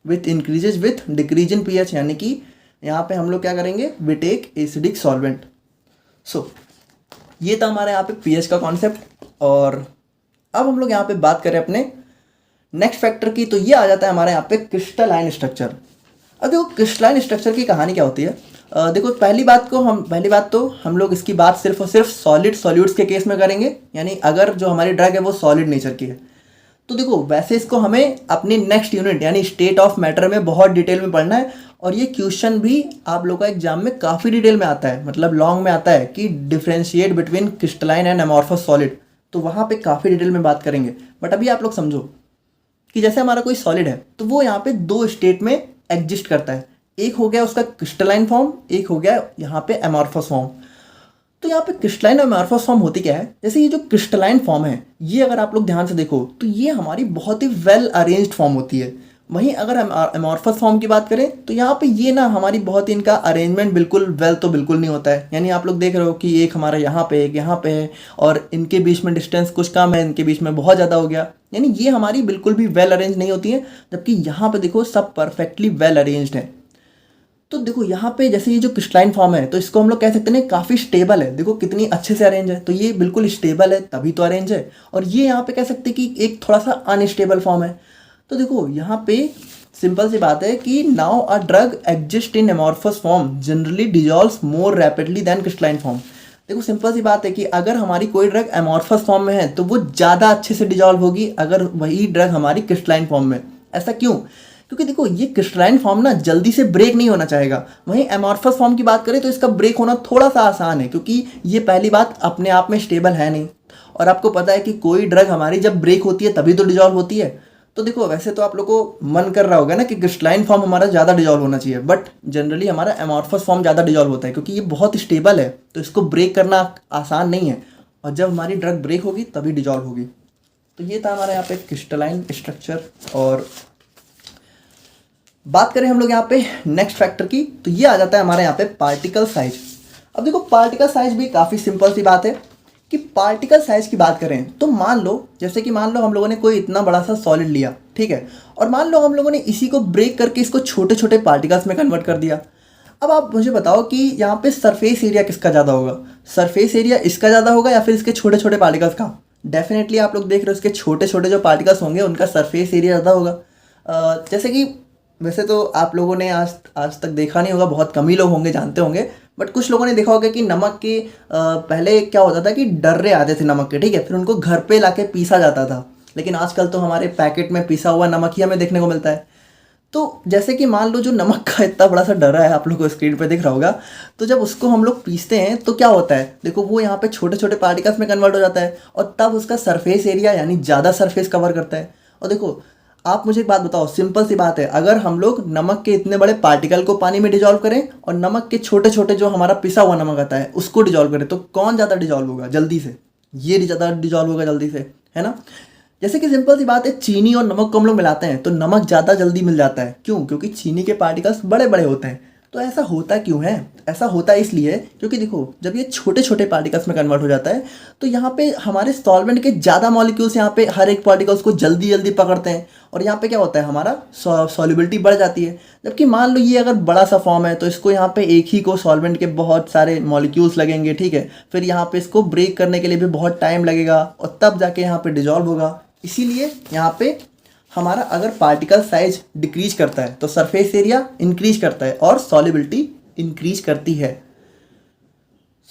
with increases with decrease in pH, यानी कि यहाँ पे हम लोग क्या करेंगे? We take acidic solvent. So ये था हमारे यहाँ पे पीएच का कॉन्सेप्ट। और अब हम लोग यहाँ पे बात करें अपने नेक्स्ट फैक्टर की, तो ये आ जाता है हमारे यहाँ पे क्रिस्टलाइन स्ट्रक्चर। अब देखो क्रिस्टलाइन स्ट्रक्चर की कहानी क्या होती है। देखो पहली बात तो हम लोग इसकी बात सिर्फ और सिर्फ सॉलिड सॉल्यूट्स के केस में करेंगे, यानी अगर जो हमारी ड्रग है वो सॉलिड नेचर की है। तो देखो वैसे इसको हमें अपनी नेक्स्ट यूनिट यानी स्टेट ऑफ मैटर में बहुत डिटेल में पढ़ना है, और ये क्वेश्चन भी आप लोगों का एग्जाम में काफ़ी डिटेल में आता है, मतलब लॉन्ग में आता है कि differentiate between crystalline and amorphous solid. तो वहाँ पे काफ़ी डिटेल में बात करेंगे। बट अभी आप लोग समझो कि जैसे हमारा कोई सॉलिड है तो वो यहाँ पे 2 स्टेट में एग्जिस्ट करता है। एक हो गया उसका क्रिस्टलाइन फॉर्म, एक हो गया यहाँ पे अमॉर्फस फॉर्म। तो यहाँ पे क्रिस्टलाइन और अमॉर्फस फॉर्म होती क्या है? जैसे ये जो क्रिस्टलाइन फॉर्म है ये अगर आप लोग ध्यान से देखो तो ये हमारी बहुत ही वेल अरेंज्ड फॉर्म होती है। वहीं अगर हम अमॉर्फस फॉर्म की बात करें तो यहाँ पे ये ना हमारी बहुत ही इनका अरेंजमेंट बिल्कुल वेल तो बिल्कुल नहीं होता है। यानी आप लोग देख रहे हो कि एक हमारा यहाँ पे एक यहाँ पे है, और इनके बीच में डिस्टेंस कुछ कम है, इनके बीच में बहुत ज़्यादा हो गया। यानी ये हमारी बिल्कुल भी वेल अरेंज नहीं होती है, जबकि यहाँ पे देखो सब परफेक्टली वेल अरेंज्ड है। तो देखो यहाँ पे जैसे ये जो क्रिस्टलाइन फॉर्म है तो इसको हम लोग कह सकते हैं काफ़ी स्टेबल है। देखो कितनी अच्छे से अरेंज है, तो ये बिल्कुल स्टेबल है तभी तो अरेंज है। और ये यहाँ पे कह सकते हैं कि एक थोड़ा सा अनस्टेबल फॉर्म है। तो देखो यहाँ पे सिंपल सी बात है कि now a drug exist in amorphous form generally dissolves more rapidly than crystalline form. देखो सिंपल सी बात है कि अगर हमारी कोई ड्रग अमॉर्फस फॉर्म में है तो वो ज़्यादा अच्छे से डिजॉल्व होगी अगर वही ड्रग हमारी क्रिस्टलाइन फॉर्म में। ऐसा क्यों? क्योंकि देखो ये क्रिस्टलाइन फॉर्म ना जल्दी से ब्रेक नहीं होना चाहेगा। वहीं अमॉर्फस फॉर्म की बात करें तो इसका ब्रेक होना थोड़ा सा आसान है, क्योंकि ये पहली बात अपने आप में स्टेबल है नहीं। और आपको पता है कि कोई ड्रग हमारी जब ब्रेक होती है तभी तो डिजॉल्व होती है। तो देखो वैसे तो आप लोग को मन कर रहा होगा ना कि क्रिस्टलाइन फॉर्म हमारा ज़्यादा डिजॉल्व होना चाहिए, बट जनरली हमारा एमॉर्फस फॉर्म ज़्यादा डिजॉल्व होता है क्योंकि ये बहुत स्टेबल है, तो इसको ब्रेक करना आसान नहीं है, और जब हमारी ड्रग ब्रेक होगी तभी डिजॉल्व होगी। तो ये था हमारा यहाँ पे क्रिस्टलाइन स्ट्रक्चर। और बात करें हम लोग यहाँ पे नेक्स्ट फैक्टर की, तो ये आ जाता है हमारे यहाँ पे पार्टिकल साइज। अब देखो पार्टिकल साइज भी काफ़ी सिंपल सी बात है कि पार्टिकल साइज की बात करें तो मान लो, जैसे कि मान लो हम लोगों ने कोई इतना बड़ा सा सॉलिड लिया, ठीक है, और मान लो हम लोगों ने इसी को ब्रेक करके इसको छोटे छोटे पार्टिकल्स में कन्वर्ट कर दिया। अब आप मुझे बताओ कि यहाँ पे सरफेस एरिया किसका ज़्यादा होगा, सरफेस एरिया इसका ज़्यादा होगा या फिर इसके छोटे छोटे पार्टिकल्स का? डेफिनेटली आप लोग देख रहे हो इसके छोटे छोटे जो पार्टिकल्स होंगे उनका सरफेस एरिया ज़्यादा होगा। जैसे कि वैसे तो आप लोगों ने आज आज तक देखा नहीं होगा, बहुत कम ही लोग होंगे जानते होंगे, बट कुछ लोगों ने देखा होगा कि नमक के पहले क्या होता था कि डर्रे आते थे नमक के, ठीक है, फिर उनको घर पे लाके पीसा जाता था, लेकिन आजकल तो हमारे पैकेट में पिसा हुआ नमक ही हमें देखने को मिलता है। तो जैसे कि मान लो जो नमक का इतना बड़ा सा डर्रा है, आप लोग को स्क्रीन पे दिख रहा होगा, तो जब उसको हम लोग पीसते हैं तो क्या होता है, देखो वो यहाँ पे छोटे छोटे पार्टिकल्स में कन्वर्ट हो जाता है और तब उसका सरफेस एरिया यानी ज़्यादा सरफेस कवर करता है। और देखो आप मुझे एक बात बताओ, सिंपल सी बात है, अगर हम लोग नमक के इतने बड़े पार्टिकल को पानी में डिजॉल्व करें और नमक के छोटे छोटे जो हमारा पिसा हुआ नमक आता है उसको डिजॉल्व करें, तो कौन ज़्यादा डिजॉल्व होगा जल्दी से? ये ज़्यादा डिजॉल्व होगा जल्दी से, है ना। जैसे कि सिंपल सी बात है, चीनी और नमक को हम लोग मिलाते हैं तो नमक ज़्यादा जल्दी मिल जाता है। क्यों? क्योंकि चीनी के पार्टिकल्स बड़े बड़े होते हैं। तो ऐसा होता क्यों है? ऐसा होता है इसलिए क्योंकि देखो जब ये छोटे छोटे पार्टिकल्स में कन्वर्ट हो जाता है तो यहाँ पे हमारे सॉल्वेंट के ज़्यादा मॉलिक्यूल्स यहाँ पे हर एक पार्टिकल्स को जल्दी जल्दी पकड़ते हैं और यहाँ पे क्या होता है, हमारा सॉल्युबिलिटी बढ़ जाती है। जबकि मान लो ये अगर बड़ा सा फॉर्म है तो इसको यहाँ पे एक ही को सॉल्वेंट के बहुत सारे मॉलिक्यूल्स लगेंगे, ठीक है, फिर यहाँ पे इसको ब्रेक करने के लिए भी बहुत टाइम लगेगा और तब जाके यहाँ पे डिजॉल्व होगा। इसीलिए यहाँ पे हमारा अगर पार्टिकल साइज डिक्रीज करता है तो सरफेस एरिया इंक्रीज करता है और सॉल्युबिलिटी इंक्रीज करती है।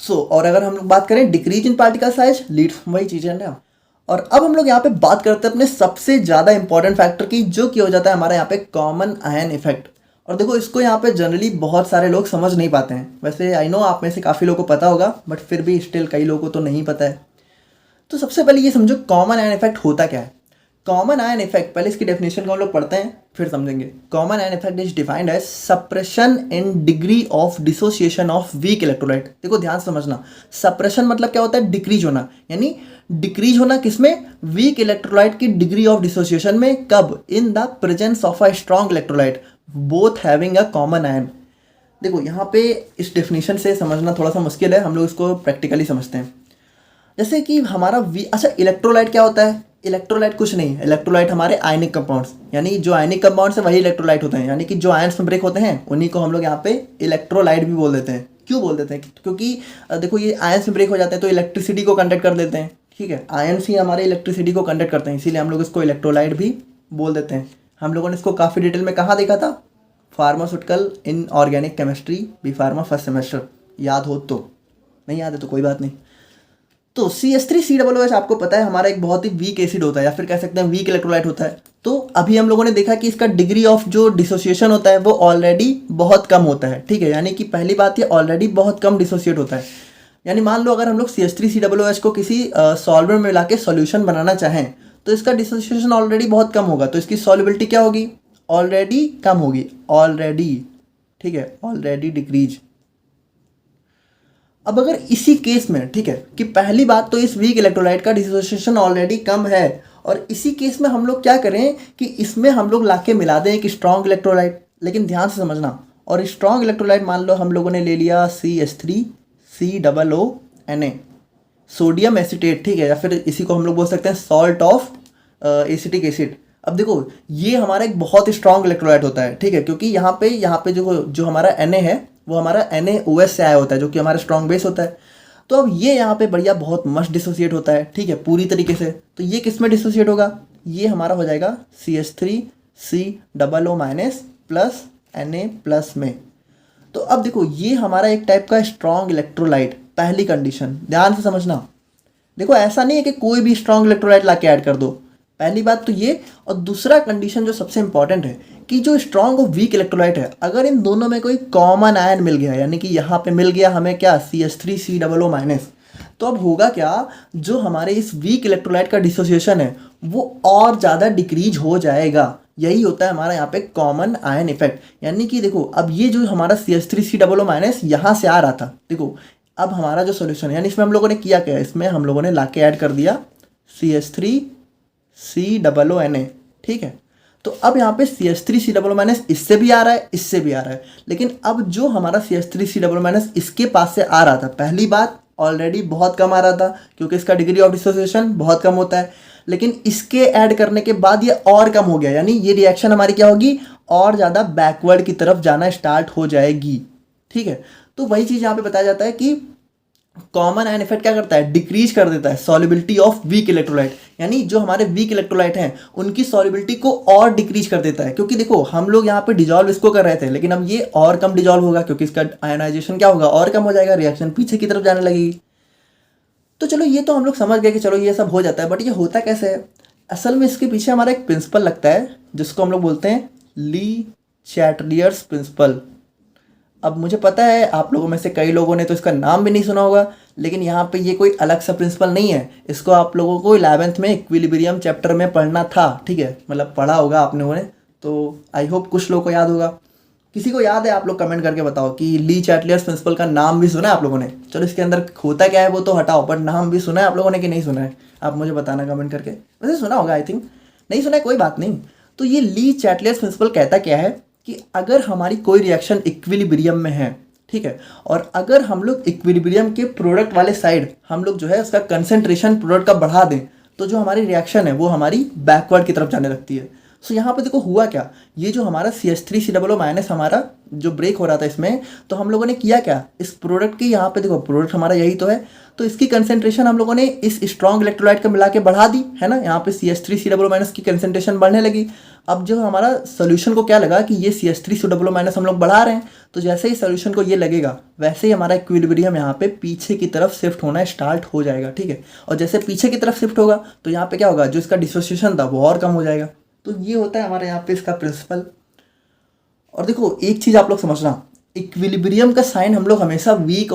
और अगर हम लोग बात करें decrease in particle size lead, वही चीज़ है ना। और अब हम लोग यहाँ पे बात करते हैं अपने सबसे ज़्यादा इंपॉर्टेंट फैक्टर की, जो कि हो जाता है हमारा यहाँ पे कॉमन आयन इफेक्ट। और देखो इसको यहाँ पे जनरली बहुत सारे लोग समझ नहीं पाते हैं। वैसे आई नो आप में से काफ़ी लोगों को पता होगा, बट फिर भी स्टिल कई लोगों को तो नहीं पता है। तो सबसे पहले ये समझो कॉमन आयन इफेक्ट होता क्या है। कॉमन आयन इफेक्ट, पहले इसकी डेफिनेशन को हम लोग पढ़ते हैं फिर समझेंगे। Common ion effect is defined as suppression in degree of dissociation of weak electrolyte. देखो ध्यान से समझना, सप्रेशन मतलब क्या होता है, डिक्रीज होना, यानी डिक्रीज होना किसमें, वीक इलेक्ट्रोलाइट की डिग्री ऑफ डिसोसिएशन में। कब? In the presence of a strong electrolyte both having a common ion. देखो यहाँ पे इस डेफिनेशन से समझना थोड़ा सा मुश्किल है, हम लोग इसको प्रैक्टिकली समझते हैं। जैसे कि हमारा अच्छा इलेक्ट्रोलाइट क्या होता है? इलेक्ट्रोलाइट कुछ नहीं है, इलेक्ट्रोलाइट हमारे आयनिक कंपाउंड्स, यानी जो आयनिक कंपाउंड्स है वही इलेक्ट्रोलाइट होते हैं, यानी कि जो आयन्स में ब्रेक होते हैं उन्हीं को हम लोग यहाँ पे इलेक्ट्रोलाइट भी बोल देते हैं। क्यों बोल देते हैं? क्योंकि देखो ये आयन्स में ब्रेक हो जाते हैं तो इलेक्ट्रिसिटी को कंडक्ट कर देते हैं, ठीक है, आयन्स ही हमारे इलेक्ट्रिसिटी को कंडक्ट करते हैं, इसीलिए हम लोग इसको इलेक्ट्रोलाइट भी बोल देते हैं। हम लोगों ने इसको काफ़ी डिटेल में कहाँ देखा था? Pharmaceutical inorganic chemistry B pharma first semester, याद हो तो, नहीं याद है तो कोई बात नहीं। तो CH3COOH आपको पता है हमारा एक बहुत ही वीक एसिड होता है, या फिर कह सकते हैं वीक इलेक्ट्रोलाइट होता है। तो अभी हम लोगों ने देखा कि इसका डिग्री ऑफ जो डिसोसिएशन होता है वो ऑलरेडी बहुत कम होता है, ठीक है, यानी कि पहली बात ये ऑलरेडी बहुत कम डिसोसिएट होता है। यानी मान लो अगर हम लोग CH3COOH को किसी सॉल्वर में मिला के सोल्यूशन बनाना चाहें तो इसका डिसोसिएशन ऑलरेडी बहुत कम होगा, तो इसकी सॉल्युबिलिटी क्या होगी? ऑलरेडी कम होगी, ऑलरेडी, ठीक है, ऑलरेडी डिक्रीज। अब अगर इसी केस में, ठीक है, कि पहली बात तो इस वीक इलेक्ट्रोलाइट का डिसोसिएशन ऑलरेडी कम है, और इसी केस में हम लोग क्या करें कि इसमें हम लोग लाके मिला दें एक स्ट्रॉन्ग इलेक्ट्रोलाइट। लेकिन ध्यान से समझना, और स्ट्रॉन्ग इलेक्ट्रोलाइट मान लो हम लोगों ने ले लिया CH3COONA, सोडियम एसीटेट, ठीक है, या फिर इसी को हम लोग बोल सकते हैं सॉल्ट ऑफ एसिटिक एसिड। अब देखो ये हमारा एक बहुत स्ट्रॉन्ग इलेक्ट्रोलाइट होता है, ठीक है, क्योंकि यहाँ पे जो हमारा Na है वो हमारा NaOH से आया होता है, जो कि हमारा स्ट्रॉन्ग बेस होता है। तो अब ये यहाँ पे बढ़िया बहुत मस्त डिसोसिएट होता है, ठीक है, पूरी तरीके से। तो ये किस में डिसोसिएट होगा? ये हमारा हो जाएगा CH3COO- प्लस Na प्लस में। तो अब देखो ये हमारा एक टाइप का स्ट्रॉन्ग इलेक्ट्रोलाइट, पहली कंडीशन ध्यान से समझना। देखो ऐसा नहीं है कि कोई भी स्ट्रॉन्ग इलेक्ट्रोलाइट ला के ऐड कर दो, पहली बात तो ये। और दूसरा कंडीशन जो सबसे इंपॉर्टेंट है कि जो स्ट्रॉन्ग और वीक इलेक्ट्रोलाइट है, अगर इन दोनों में कोई कॉमन आयन मिल गया, यानी कि यहाँ पे मिल गया हमें क्या, CH3COO-, तो अब होगा क्या, जो हमारे इस वीक इलेक्ट्रोलाइट का डिसोसिएशन है वो और ज़्यादा डिक्रीज हो जाएगा। यही होता है हमारा यहाँ पे कॉमन आयन इफेक्ट। यानी कि देखो अब ये जो हमारा CH3COO माइनस यहाँ से आ रहा था, देखो अब हमारा जो सोल्यूशन है, यानी इसमें हम लोगों ने किया क्या है, इसमें हम लोगों ने लाके ऐड कर दिया CH3COO, ठीक है। तो अब यहाँ पे CH3COO माइनस इससे भी आ रहा है, इससे भी आ रहा है, लेकिन अब जो हमारा CH3COO माइनस इसके पास से आ रहा था, पहली बात ऑलरेडी बहुत कम आ रहा था क्योंकि इसका डिग्री ऑफ डिसोसिएशन बहुत कम होता है, लेकिन इसके ऐड करने के बाद ये और कम हो गया, यानी ये रिएक्शन हमारी क्या होगी, और ज़्यादा बैकवर्ड की तरफ जाना स्टार्ट हो जाएगी, ठीक है। तो वही चीज़ यहाँ पे बताया जाता है कि कॉमन आयन इफेक्ट क्या करता है, डिक्रीज कर देता है सॉल्युबिलिटी ऑफ वीक इलेक्ट्रोलाइट, यानी जो हमारे वीक इलेक्ट्रोलाइट हैं उनकी सॉल्युबिलिटी को और डिक्रीज कर देता है। क्योंकि देखो हम लोग यहाँ पे डिजॉल्व इसको कर रहे थे, लेकिन अब ये और कम डिजॉल्व होगा क्योंकि इसका आयनाइजेशन क्या होगा, और कम हो जाएगा, रिएक्शन पीछे की तरफ जाने लगेगी। तो चलो ये तो हम लोग समझ गए कि चलो ये सब हो जाता है, बट ये होता कैसे है। असल में इसके पीछे हमारा एक प्रिंसिपल लगता है जिसको हम लोग बोलते हैं ली चैटलियर्स प्रिंसिपल। अब मुझे पता है आप लोगों में से कई लोगों ने तो इसका नाम भी नहीं सुना होगा, लेकिन यहाँ पे ये कोई अलग सा प्रिंसिपल नहीं है, इसको आप लोगों को 11th में इक्विलिब्रियम चैप्टर में पढ़ना था, ठीक है, मतलब पढ़ा होगा आप लोगों ने, तो आई होप कुछ लोगों को याद होगा। किसी को याद है आप लोग कमेंट करके बताओ कि ली चैटलियर्स प्रिंसिपल का नाम भी सुना है आप लोगों ने। चलो इसके अंदर होता क्या है वो तो हटाओ, बट नाम भी सुना है आप लोगों ने कि नहीं सुना है, आप मुझे बताना कमेंट करके। वैसे सुना होगा आई थिंक, नहीं सुना है कोई बात नहीं। तो ये ली चैटलियर्स प्रिंसिपल कहता क्या है कि अगर हमारी कोई रिएक्शन इक्विलिब्रियम में है, ठीक है, और अगर हम लोग इक्विलिब्रियम के प्रोडक्ट वाले साइड हम लोग जो है उसका कंसेंट्रेशन प्रोडक्ट का बढ़ा दें, तो जो हमारी रिएक्शन है वो हमारी बैकवर्ड की तरफ जाने लगती है। सो यहाँ पे देखो हुआ क्या, ये जो हमारा CH3COO माइनस हमारा जो ब्रेक हो रहा था इसमें, तो हम लोगों ने किया क्या, इस प्रोडक्ट की यहाँ पे देखो प्रोडक्ट हमारा यही तो है, तो इसकी कंसेंट्रेशन हम लोगों ने इस स्ट्रॉन्ग इलेक्ट्रोलाइट को मिला के बढ़ा दी है ना, यहाँ पे CH3COO माइनस की कंसेंट्रेशन बढ़ने लगी। अब जो हमारा सोल्यूशन को क्या लगा कि ये CH3COO माइनस हम लोग बढ़ा रहे हैं, तो जैसे ही सोल्यूशन को ये लगेगा वैसे ही हमारा इक्विलिब्रियम यहाँ पे पीछे की तरफ शिफ्ट होना स्टार्ट हो जाएगा, ठीक है। और जैसे पीछे की तरफ शिफ्ट होगा तो यहाँ पे क्या होगा, जो इसका डिसोसिएशन था वो और कम हो जाएगा। तो ये होता है हमारे यहाँ पे इसका प्रिंसिपल। और देखो एक चीज़ आप लोग समझना, इक्विलिब्रियम का साइन हम लोग हमेशा वीक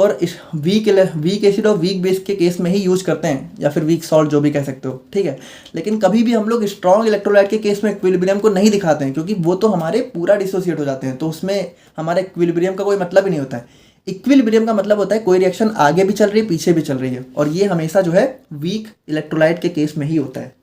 एसिड और वीक बेस के केस में ही यूज करते हैं, या फिर वीक सॉल्ट जो भी कह सकते हो, ठीक है। लेकिन कभी भी हम लोग स्ट्रॉन्ग इलेक्ट्रोलाइट के केस में इक्विलिब्रियम को नहीं दिखाते हैं, क्योंकि वो तो हमारे पूरा डिसोसिएट हो जाते हैं, तो उसमें हमारे इक्विलिब्रियम का कोई मतलब ही नहीं होता है। इक्विलिब्रियम का मतलब होता है कोई रिएक्शन आगे भी चल रही है पीछे भी चल रही है, और ये हमेशा जो है वीक इलेक्ट्रोलाइट के केस में ही होता है।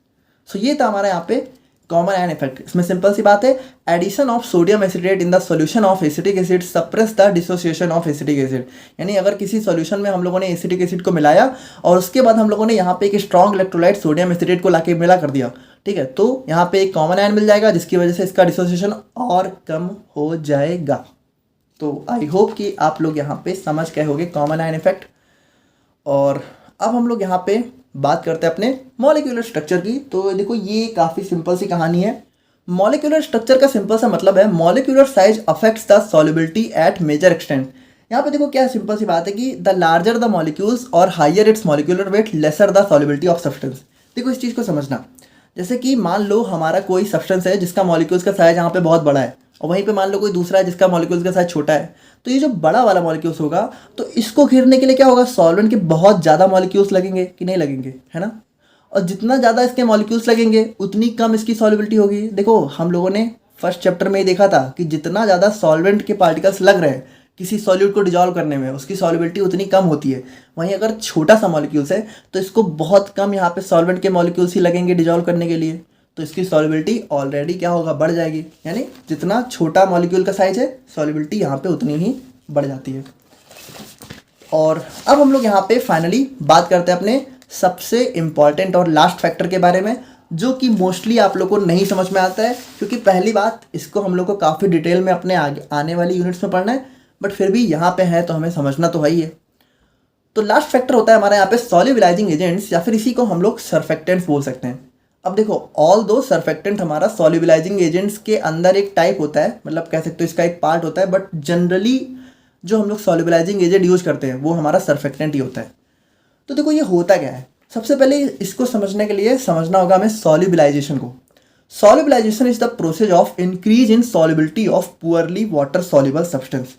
सो ये था हमारे यहाँ पे कॉमन आयन इफेक्ट। इसमें सिंपल सी बात है, addition of sodium acetate in the solution of acetic acid suppress the dissociation of acetic acid. यानी अगर किसी सॉल्यूशन में हम लोगों ने एसिटिक एसिड को मिलाया और उसके बाद हम लोगों ने यहाँ पे एक स्ट्रॉन्ग इलेक्ट्रोलाइट सोडियम एसिटेट को लाके मिला कर दिया, ठीक है, तो यहाँ पे एक कॉमन आयन मिल जाएगा जिसकी वजह से इसका डिसोसिएशन और कम हो जाएगा। तो आई होप कि आप लोग यहाँ पे समझ गए होंगे कॉमन आयन इफेक्ट। और अब हम लोग यहाँ पे बात करते हैं अपने मॉलिक्यूलर स्ट्रक्चर की। तो देखो ये काफ़ी सिंपल सी कहानी है। मॉलिक्यूलर स्ट्रक्चर का सिंपल सा मतलब है molecular size affects the solubility at major extent. यहाँ पे देखो क्या सिंपल सी बात है कि द लार्जर द मॉलिक्यूल्स और higher its molecular weight lesser the solubility of substance. देखो इस चीज़ को समझना, जैसे कि मान लो हमारा कोई सब्सटेंस है जिसका मॉलिक्यूल्स का साइज यहाँ पे बहुत बड़ा है, और वहीं पे मान लो कोई दूसरा है जिसका मॉलिक्यूल्स का साइज छोटा है, तो ये जो बड़ा वाला मॉलिक्यूल्स होगा तो इसको घेरने के लिए क्या होगा, सॉल्वेंट के बहुत ज़्यादा मॉलिक्यूल्स लगेंगे कि नहीं लगेंगे, है ना। और जितना ज़्यादा इसके मॉलिक्यूल्स लगेंगे उतनी कम इसकी सॉल्युबिलिटी होगी। देखो हम लोगों ने फर्स्ट चैप्टर में ही देखा था कि जितना ज़्यादा सॉल्वेंट के पार्टिकल्स लग रहे हैं किसी सॉल्यूट को डिजॉल्व करने में, उसकी सॉल्युबिलिटी उतनी कम होती है। वहीं अगर छोटा सा मॉलिक्यूल्स है तो इसको बहुत कम यहाँ पे सॉल्वेंट के मॉलिक्यूल्स ही लगेंगे डिजॉल्व करने के लिए, तो इसकी सॉल्युबिलिटी ऑलरेडी क्या होगा, बढ़ जाएगी। यानी जितना छोटा मॉलिक्यूल का साइज है सॉल्युबिलिटी यहाँ पे उतनी ही बढ़ जाती है। और अब हम लोग यहाँ पे फाइनली बात करते हैं अपने सबसे इम्पॉर्टेंट और लास्ट फैक्टर के बारे में, जो कि मोस्टली आप लोग को नहीं समझ में आता है, क्योंकि पहली बात इसको हम लोग को काफ़ी डिटेल में अपने आने वाली यूनिट्स में पढ़ना है, बट फिर भी यहाँ पे है तो हमें समझना तो है ही है। तो लास्ट फैक्टर होता है हमारे यहाँ पे सॉल्युबिलाइजिंग एजेंट्स, या फिर इसी को हम लोग सरफेक्टेंट्स बोल सकते हैं। अब देखो ऑल दो सरफेक्टेंट हमारा सॉल्युबिलाइजिंग एजेंट्स के अंदर एक टाइप होता है, मतलब कह सकते हो इसका एक पार्ट होता है, बट जनरली जो हम लोग सॉल्युबिलाइजिंग एजेंट यूज करते हैं वो हमारा सरफेक्टेंट ही होता है। तो देखो ये होता क्या है, सबसे पहले इसको समझने के लिए समझना होगा हमें सॉल्युबिलाइजेशन को। Solubilization is the process of increase in solubility of poorly water soluble substance.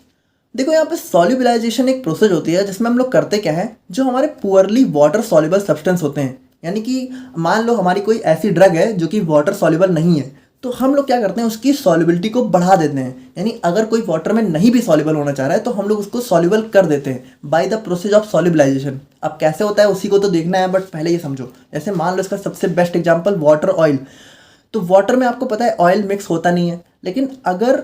देखो यहाँ पे सॉल्युबलाइजेशन एक प्रोसेस होती है जिसमें हम लोग करते क्या है, जो हमारे पुअरली वाटर सॉल्युबल सब्सटेंस होते हैं, यानी कि मान लो हमारी कोई ऐसी ड्रग है जो कि वाटर सॉल्युबल नहीं है, तो हम लोग क्या करते हैं उसकी सॉल्युबिलिटी को बढ़ा देते हैं। यानी अगर कोई वाटर में नहीं भी सॉल्युबल होना चाह रहा है तो हम लोग उसको सॉल्युबल कर देते हैं बाय द प्रोसेस ऑफ सॉल्युबलाइजेशन। अब कैसे होता है उसी को तो देखना है, बट पहले ये समझो। जैसे मान लो इसका सबसे बेस्ट एग्जाम्पल वाटर ऑयल। तो वाटर में आपको पता है ऑयल मिक्स होता नहीं है, लेकिन अगर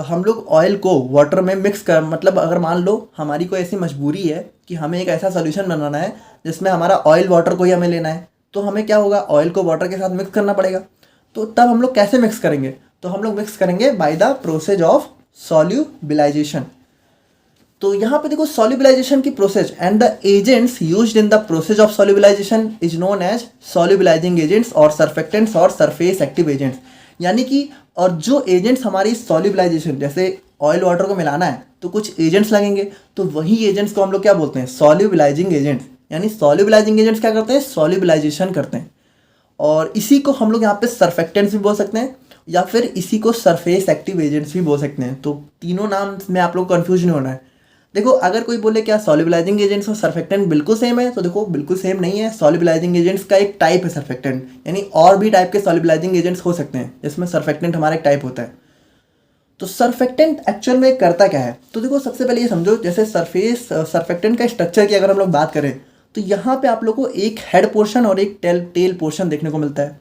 हम लोग ऑयल को वाटर में मिक्स कर, मतलब अगर मान लो हमारी कोई ऐसी मजबूरी है कि हमें एक ऐसा सोल्यूशन बनाना है जिसमें हमारा ऑयल वाटर को ही हमें लेना है, तो हमें क्या होगा, ऑयल को वाटर के साथ मिक्स करना पड़ेगा। तो तब हम लोग कैसे मिक्स करेंगे, तो हम लोग मिक्स करेंगे by the process of solubilization. तो यहाँ पे देखो सॉल्युबलाइजेशन की प्रोसेस and the agents used in the process of solubilization is known as solubilizing agents और सरफेक्टेंट्स और सरफेस एक्टिव एजेंट्स। यानी कि और जो एजेंट्स हमारी सॉल्युबलाइजेशन, जैसे ऑयल वाटर को मिलाना है तो कुछ एजेंट्स लगेंगे, तो वही एजेंट्स को हम लोग क्या बोलते हैं, सॉल्युबलाइजिंग एजेंट्स। यानी सॉल्युबलाइजिंग एजेंट्स क्या करते हैं, सॉल्युबलाइजेशन करते हैं। और इसी को हम लोग यहाँ पे सरफेक्टेंट्स भी बोल सकते हैं या फिर इसी को सरफेस एक्टिव एजेंट्स भी बोल सकते हैं। तो तीनों नाम में आप लोग कंफ्यूज नहीं होना है। देखो अगर कोई बोले क्या सॉल्युबलाइजिंग एजेंट्स और सरफेक्टेंट बिल्कुल सेम है, तो देखो बिल्कुल सेम नहीं है। सॉल्युबलाइजिंग एजेंट्स का एक टाइप है सरफेक्टेंट, यानी और भी टाइप के सॉल्युबलाइजिंग एजेंट्स हो सकते हैं जिसमें सरफेक्टेंट हमारा एक टाइप होता है। तो सरफेक्टेंट एक्चुअल में करता क्या है, तो देखो सबसे पहले ये समझो, जैसे सरफेक्टेंट का स्ट्रक्चर की अगर हम लोग बात करें तो यहाँ पे आप लोग को एक हेड पोर्शन और एक टेल पोर्शन देखने को मिलता है।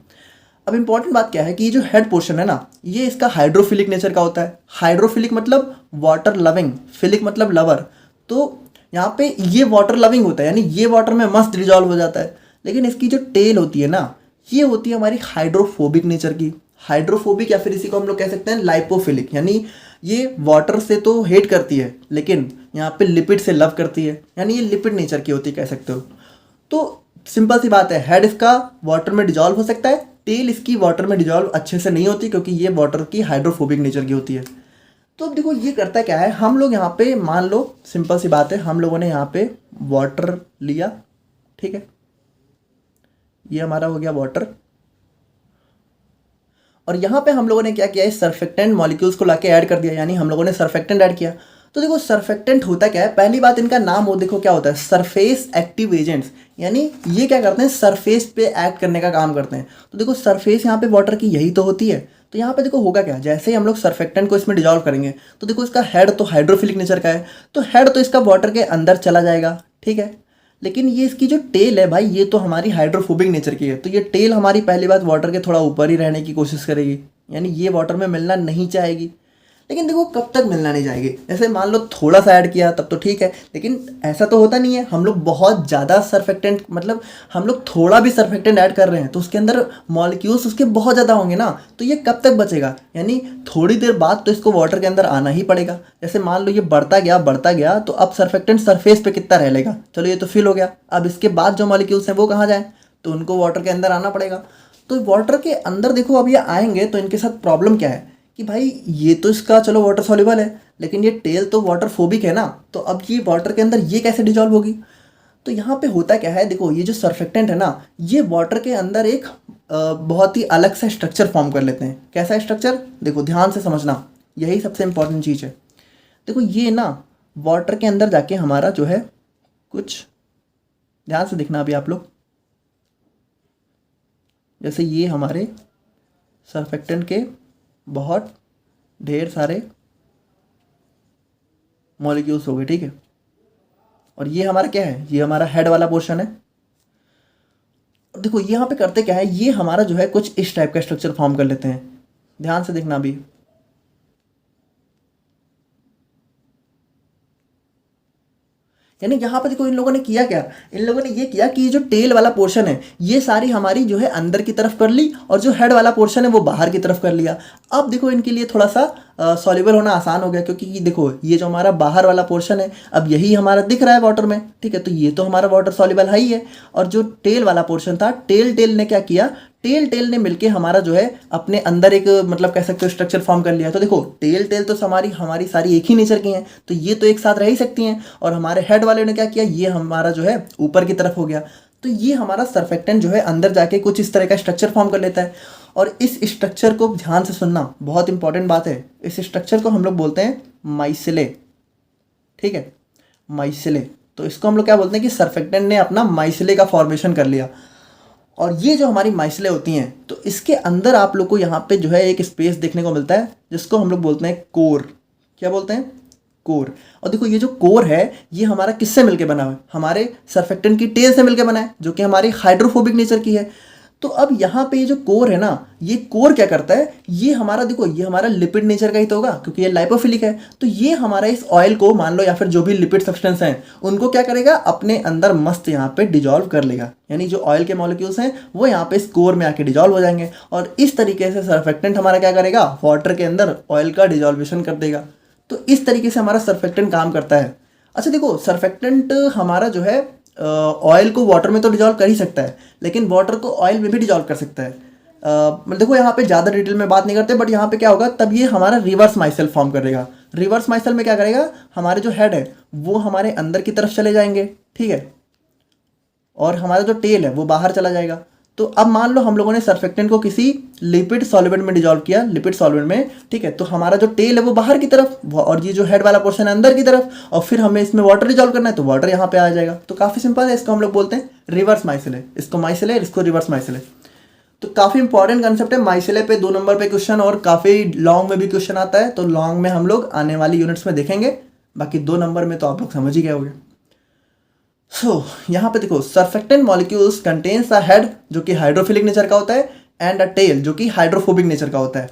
अब इंपॉर्टेंट बात क्या है कि ये जो हेड पोर्शन है ना, ये इसका हाइड्रोफिलिक नेचर का होता है। हाइड्रोफिलिक मतलब वाटर लविंग, फिलिक मतलब लवर। तो यहाँ पे ये वाटर लविंग होता है, यानी ये वाटर में मस्त डिजॉल्व हो जाता है। लेकिन इसकी जो टेल होती है ना, ये होती है हमारी हाइड्रोफोबिक नेचर की। हाइड्रोफोबिक या फिर इसी को हम लोग कह सकते हैं लाइपोफिलिक, यानी ये वाटर से तो हेट करती है लेकिन यहाँ पे लिपिड से लव करती है, यानी ये लिपिड नेचर की होती है, कह सकते हो। तो सिंपल सी बात है, हेड इसका वाटर में डिजॉल्व हो सकता है, टेल इसकी वाटर में डिजॉल्व अच्छे से नहीं होती क्योंकि ये वाटर की हाइड्रोफोबिक नेचर की होती है। तो अब देखो ये करता क्या है, हम लोग यहाँ पे मान लो सिंपल सी बात है, हम लोगों ने यहाँ पे वाटर लिया, ठीक है, ये हमारा हो गया वाटर, और यहाँ पे हम लोगों ने क्या किया, इस सरफेक्टेंट मॉलिक्यूल्स को लाके ऐड कर दिया, यानी हम लोगों ने सरफेक्टेंट ऐड किया। तो देखो सरफेक्टेंट होता क्या है, पहली बात इनका नाम हो देखो क्या होता है, सरफेस एक्टिव एजेंट्स। यानी ये क्या करते हैं, सरफेस पे एक्ट करने का काम करते हैं। तो देखो सरफेस यहाँ पे वाटर की यही तो होती है। तो यहाँ पे देखो होगा क्या, जैसे ही हम लोग सरफेक्टेंट को इसमें डिजॉल्व करेंगे तो देखो इसका हेड तो हाइड्रोफिलिक नेचर का है, तो हेड तो इसका वाटर के अंदर चला जाएगा, ठीक है। लेकिन ये इसकी जो टेल है भाई, ये तो हमारी हाइड्रोफोबिक नेचर की है, तो ये टेल हमारी पहली बात वाटर के थोड़ा ऊपर ही रहने की कोशिश करेगी, यानी ये वाटर में मिलना नहीं चाहेगी। लेकिन देखो कब तक मिलना नहीं चाहेगी, जैसे मान लो थोड़ा सा ऐड किया तब तो ठीक है, लेकिन ऐसा तो होता नहीं है। हम लोग बहुत ज़्यादा सरफेक्टेंट, मतलब हम लोग थोड़ा भी सरफेक्टेंट ऐड कर रहे हैं तो उसके अंदर मॉलिक्यूल्स उसके बहुत ज़्यादा होंगे ना, तो ये कब तक बचेगा, यानी थोड़ी देर बाद तो इसको वाटर के अंदर आना ही पड़ेगा। जैसे मान लो ये बढ़ता गया तो अब सरफेक्टेंट सरफेस पे कितना रह लेगा, चलो ये तो फिल हो गया, अब इसके बाद जो मॉलिक्यूल्स हैं वो कहाँ जाए, तो उनको वाटर के अंदर आना पड़ेगा। तो वाटर के अंदर देखो अब ये आएंगे तो इनके साथ प्रॉब्लम क्या है कि भाई ये तो इसका चलो वाटर सॉल्युबल है, लेकिन ये टेल तो वाटर फोबिक है ना, तो अब ये वाटर के अंदर ये कैसे डिजॉल्व होगी। तो यहाँ पे होता क्या है, देखो ये जो सरफेक्टेंट है ना, ये वाटर के अंदर एक बहुत ही अलग सा स्ट्रक्चर फॉर्म कर लेते हैं। कैसा स्ट्रक्चर, देखो ध्यान से समझना, यही सबसे इंपॉर्टेंट चीज़ है। देखो ये ना वाटर के अंदर जाके हमारा जो है, कुछ ध्यान से देखना अभी आप लोग, जैसे ये हमारे सरफेक्टेंट के बहुत ढेर सारे मॉलिक्यूल्स हो गए, ठीक है, और ये हमारा क्या है, ये हमारा हेड वाला पोर्शन है। देखो यहाँ पे करते क्या है, ये हमारा जो है कुछ इस टाइप का स्ट्रक्चर फॉर्म कर लेते हैं, ध्यान से देखना अभी। यानी यहाँ पर देखो इन लोगों ने किया क्या, इन लोगों ने ये किया कि ये जो टेल वाला पोर्शन है ये सारी हमारी जो है अंदर की तरफ कर ली, और जो हेड वाला पोर्शन है वो बाहर की तरफ कर लिया। अब देखो इनके लिए थोड़ा सा सॉल्युबल होना आसान हो गया, क्योंकि ये देखो ये जो हमारा बाहर वाला पोर्शन है अब यही हमारा दिख रहा है वाटर में, ठीक है, तो ये तो हमारा वाटर सॉल्युबल है ही है। और जो टेल वाला पोर्शन था, टेल ने क्या किया, टेल ने मिलके हमारा जो है अपने अंदर एक, मतलब कह सकते हो स्ट्रक्चर फॉर्म कर लिया। तो देखो टेल तो हमारी सारी एक ही नेचर की हैं, तो ये तो एक साथ रह ही सकती हैं। और हमारे हेड वाले ने क्या किया, ये हमारा जो है ऊपर की तरफ हो गया, तो ये हमारा सरफेक्टेंट जो है अंदर जाके कुछ इस तरह का स्ट्रक्चर फॉर्म कर लेता है। और इस स्ट्रक्चर को ध्यान से सुनना, बहुत इंपॉर्टेंट बात है, इस स्ट्रक्चर को हम लोग बोलते हैं माइसिले। ठीक है, माइसिले। तो इसको हम लोग क्या बोलते हैं कि सर्फेक्टेंट ने अपना माइसिले का फॉर्मेशन कर लिया। और ये जो हमारी माइसिले होती हैं, तो इसके अंदर आप लोग को यहाँ पे जो है एक स्पेस देखने को मिलता है जिसको हम लोग बोलते हैं कोर। क्या बोलते हैं? कोर। और देखो ये जो कोर है ये हमारा किससे मिलके बना हुआ है? हमारे सर्फेक्टेंट की टेल से मिलके बना है, जो कि हमारी हाइड्रोफोबिक नेचर की है। तो अब यहाँ पे ये जो कोर है ना, ये कोर क्या करता है, ये हमारा देखो ये हमारा लिपिड नेचर का ही तो होगा क्योंकि ये लाइपोफिलिक है। तो ये हमारा इस ऑयल को मान लो या फिर जो भी लिपिड सब्सटेंस हैं उनको क्या करेगा, अपने अंदर मस्त यहाँ पे डिजॉल्व कर लेगा। यानी जो ऑयल के मॉलिक्यूल्स हैं वो यहाँ पे इस कोर में आके डिजॉल्व हो जाएंगे और इस तरीके से सर्फेक्टेंट हमारा क्या करेगा, वाटर के अंदर ऑयल का डिजॉल्वेशन कर देगा। तो इस तरीके से हमारा सर्फेक्टेंट काम करता है। अच्छा देखो, सर्फेक्टेंट हमारा जो है ऑयल को वाटर में तो डिजॉल्व कर ही सकता है, लेकिन वाटर को ऑयल में भी डिजॉल्व कर सकता है। मतलब देखो यहाँ पे ज़्यादा डिटेल में बात नहीं करते, बट यहाँ पे क्या होगा, तब ये हमारा रिवर्स माइसेल फॉर्म करेगा। रिवर्स माइसेल में क्या करेगा, हमारे जो हेड है वो हमारे अंदर की तरफ चले जाएंगे, ठीक है, और हमारा जो टेल है वो बाहर चला जाएगा। तो अब मान लो हम लोगों ने सर्फेक्टेंट को किसी लिपिड सॉल्वेंट में डिजॉल्व किया, लिपिड सॉल्वेंट में, ठीक है, तो हमारा जो टेल है वो बाहर की तरफ और ये जो हेड वाला पोर्शन है अंदर की तरफ, और फिर हमें इसमें वाटर डिजॉल्व करना है तो वाटर यहाँ पे आ जाएगा। तो काफ़ी सिंपल है, इसको हम लोग बोलते हैं रिवर्स माइसेले। इसको माइसेले, इसको रिवर्स माइसेले। तो काफ़ी इंपॉर्टेंट कंसेप्ट है। माइसेले पे 2 नंबर पे क्वेश्चन और काफ़ी लॉन्ग में भी क्वेश्चन आता है, तो लॉन्ग में हम लोग आने वाली यूनिट्स में देखेंगे, बाकी 2 नंबर में तो आप लोग समझ ही गए होंगे। यहाँ पे देखो, surfactant molecules contains a head जो कि हाइड्रोफिलिक नेचर का होता है एंड अ टेल जो कि हाइड्रोफोबिक नेचर का होता है।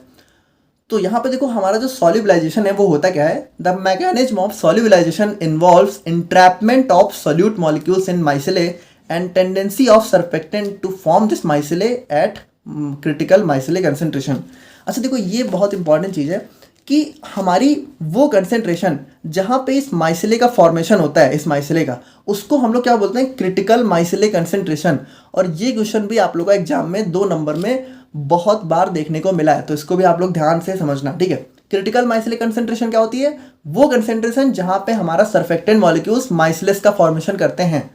तो यहाँ पे देखो हमारा जो सॉल्युबलाइजेशन है वो होता क्या है, the mechanism of solubilization involves entrapment of solute molecules in micelle and tendency of surfactant to form this micelle at critical micelle concentration. अच्छा देखो, ये बहुत इंपॉर्टेंट चीज़ है कि हमारी वो कंसेंट्रेशन जहाँ पे इस माइसेले का फॉर्मेशन होता है, इस माइसेले का, उसको हम लोग क्या बोलते हैं, क्रिटिकल माइसेले कंसेंट्रेशन। और ये क्वेश्चन भी आप लोग का एग्जाम में 2 नंबर में बहुत बार देखने को मिला है, तो इसको भी आप लोग ध्यान से समझना, ठीक है। क्रिटिकल माइसेले कंसेंट्रेशन क्या होती है, वो कंसेंट्रेशन जहाँ पे हमारा सर्फेक्टेंट मॉलिक्यूल्स माइसेलेस का फॉर्मेशन करते हैं।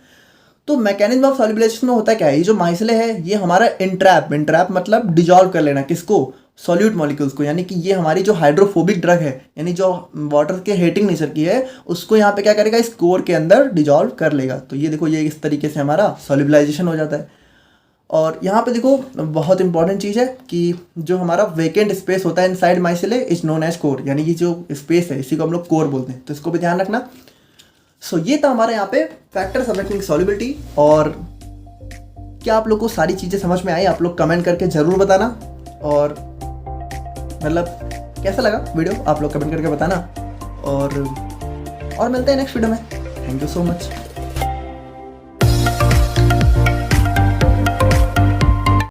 तो मैकेनिज्म ऑफ सॉल्युबलाइजेशन में होता क्या है, ये जो माइसेले है ये हमारा इंट्रैप मतलब डिजॉल्व कर लेना, किसको, सॉल्यूट मॉलिक्यूल्स को। यानी कि ये हमारी जो हाइड्रोफोबिक ड्रग है, यानी जो वाटर के हेटिंग नेचर की है, उसको यहाँ पे क्या करेगा, इस कोर के अंदर डिजॉल्व कर लेगा। तो ये देखो, ये इस तरीके से हमारा सॉल्युबलाइजेशन हो जाता है। और यहाँ पे देखो बहुत इंपॉर्टेंट चीज़ है कि जो हमारा वेकेंट स्पेस होता है inside micelle is known as core, यानी कि जो स्पेस है इसी को हम लोग कोर बोलते हैं, तो इसको भी ध्यान रखना। ये था हमारे यहाँ पे फैक्टर्स अफेक्टिंग सॉल्युबिलिटी। और क्या आप लोग को सारी चीज़ें समझ में आई, आप लोग कमेंट करके ज़रूर बताना, और मतलब कैसा लगा वीडियो आप लोग कमेंट करके बताना, और मिलते हैं नेक्स्ट वीडियो में। Thank you so much.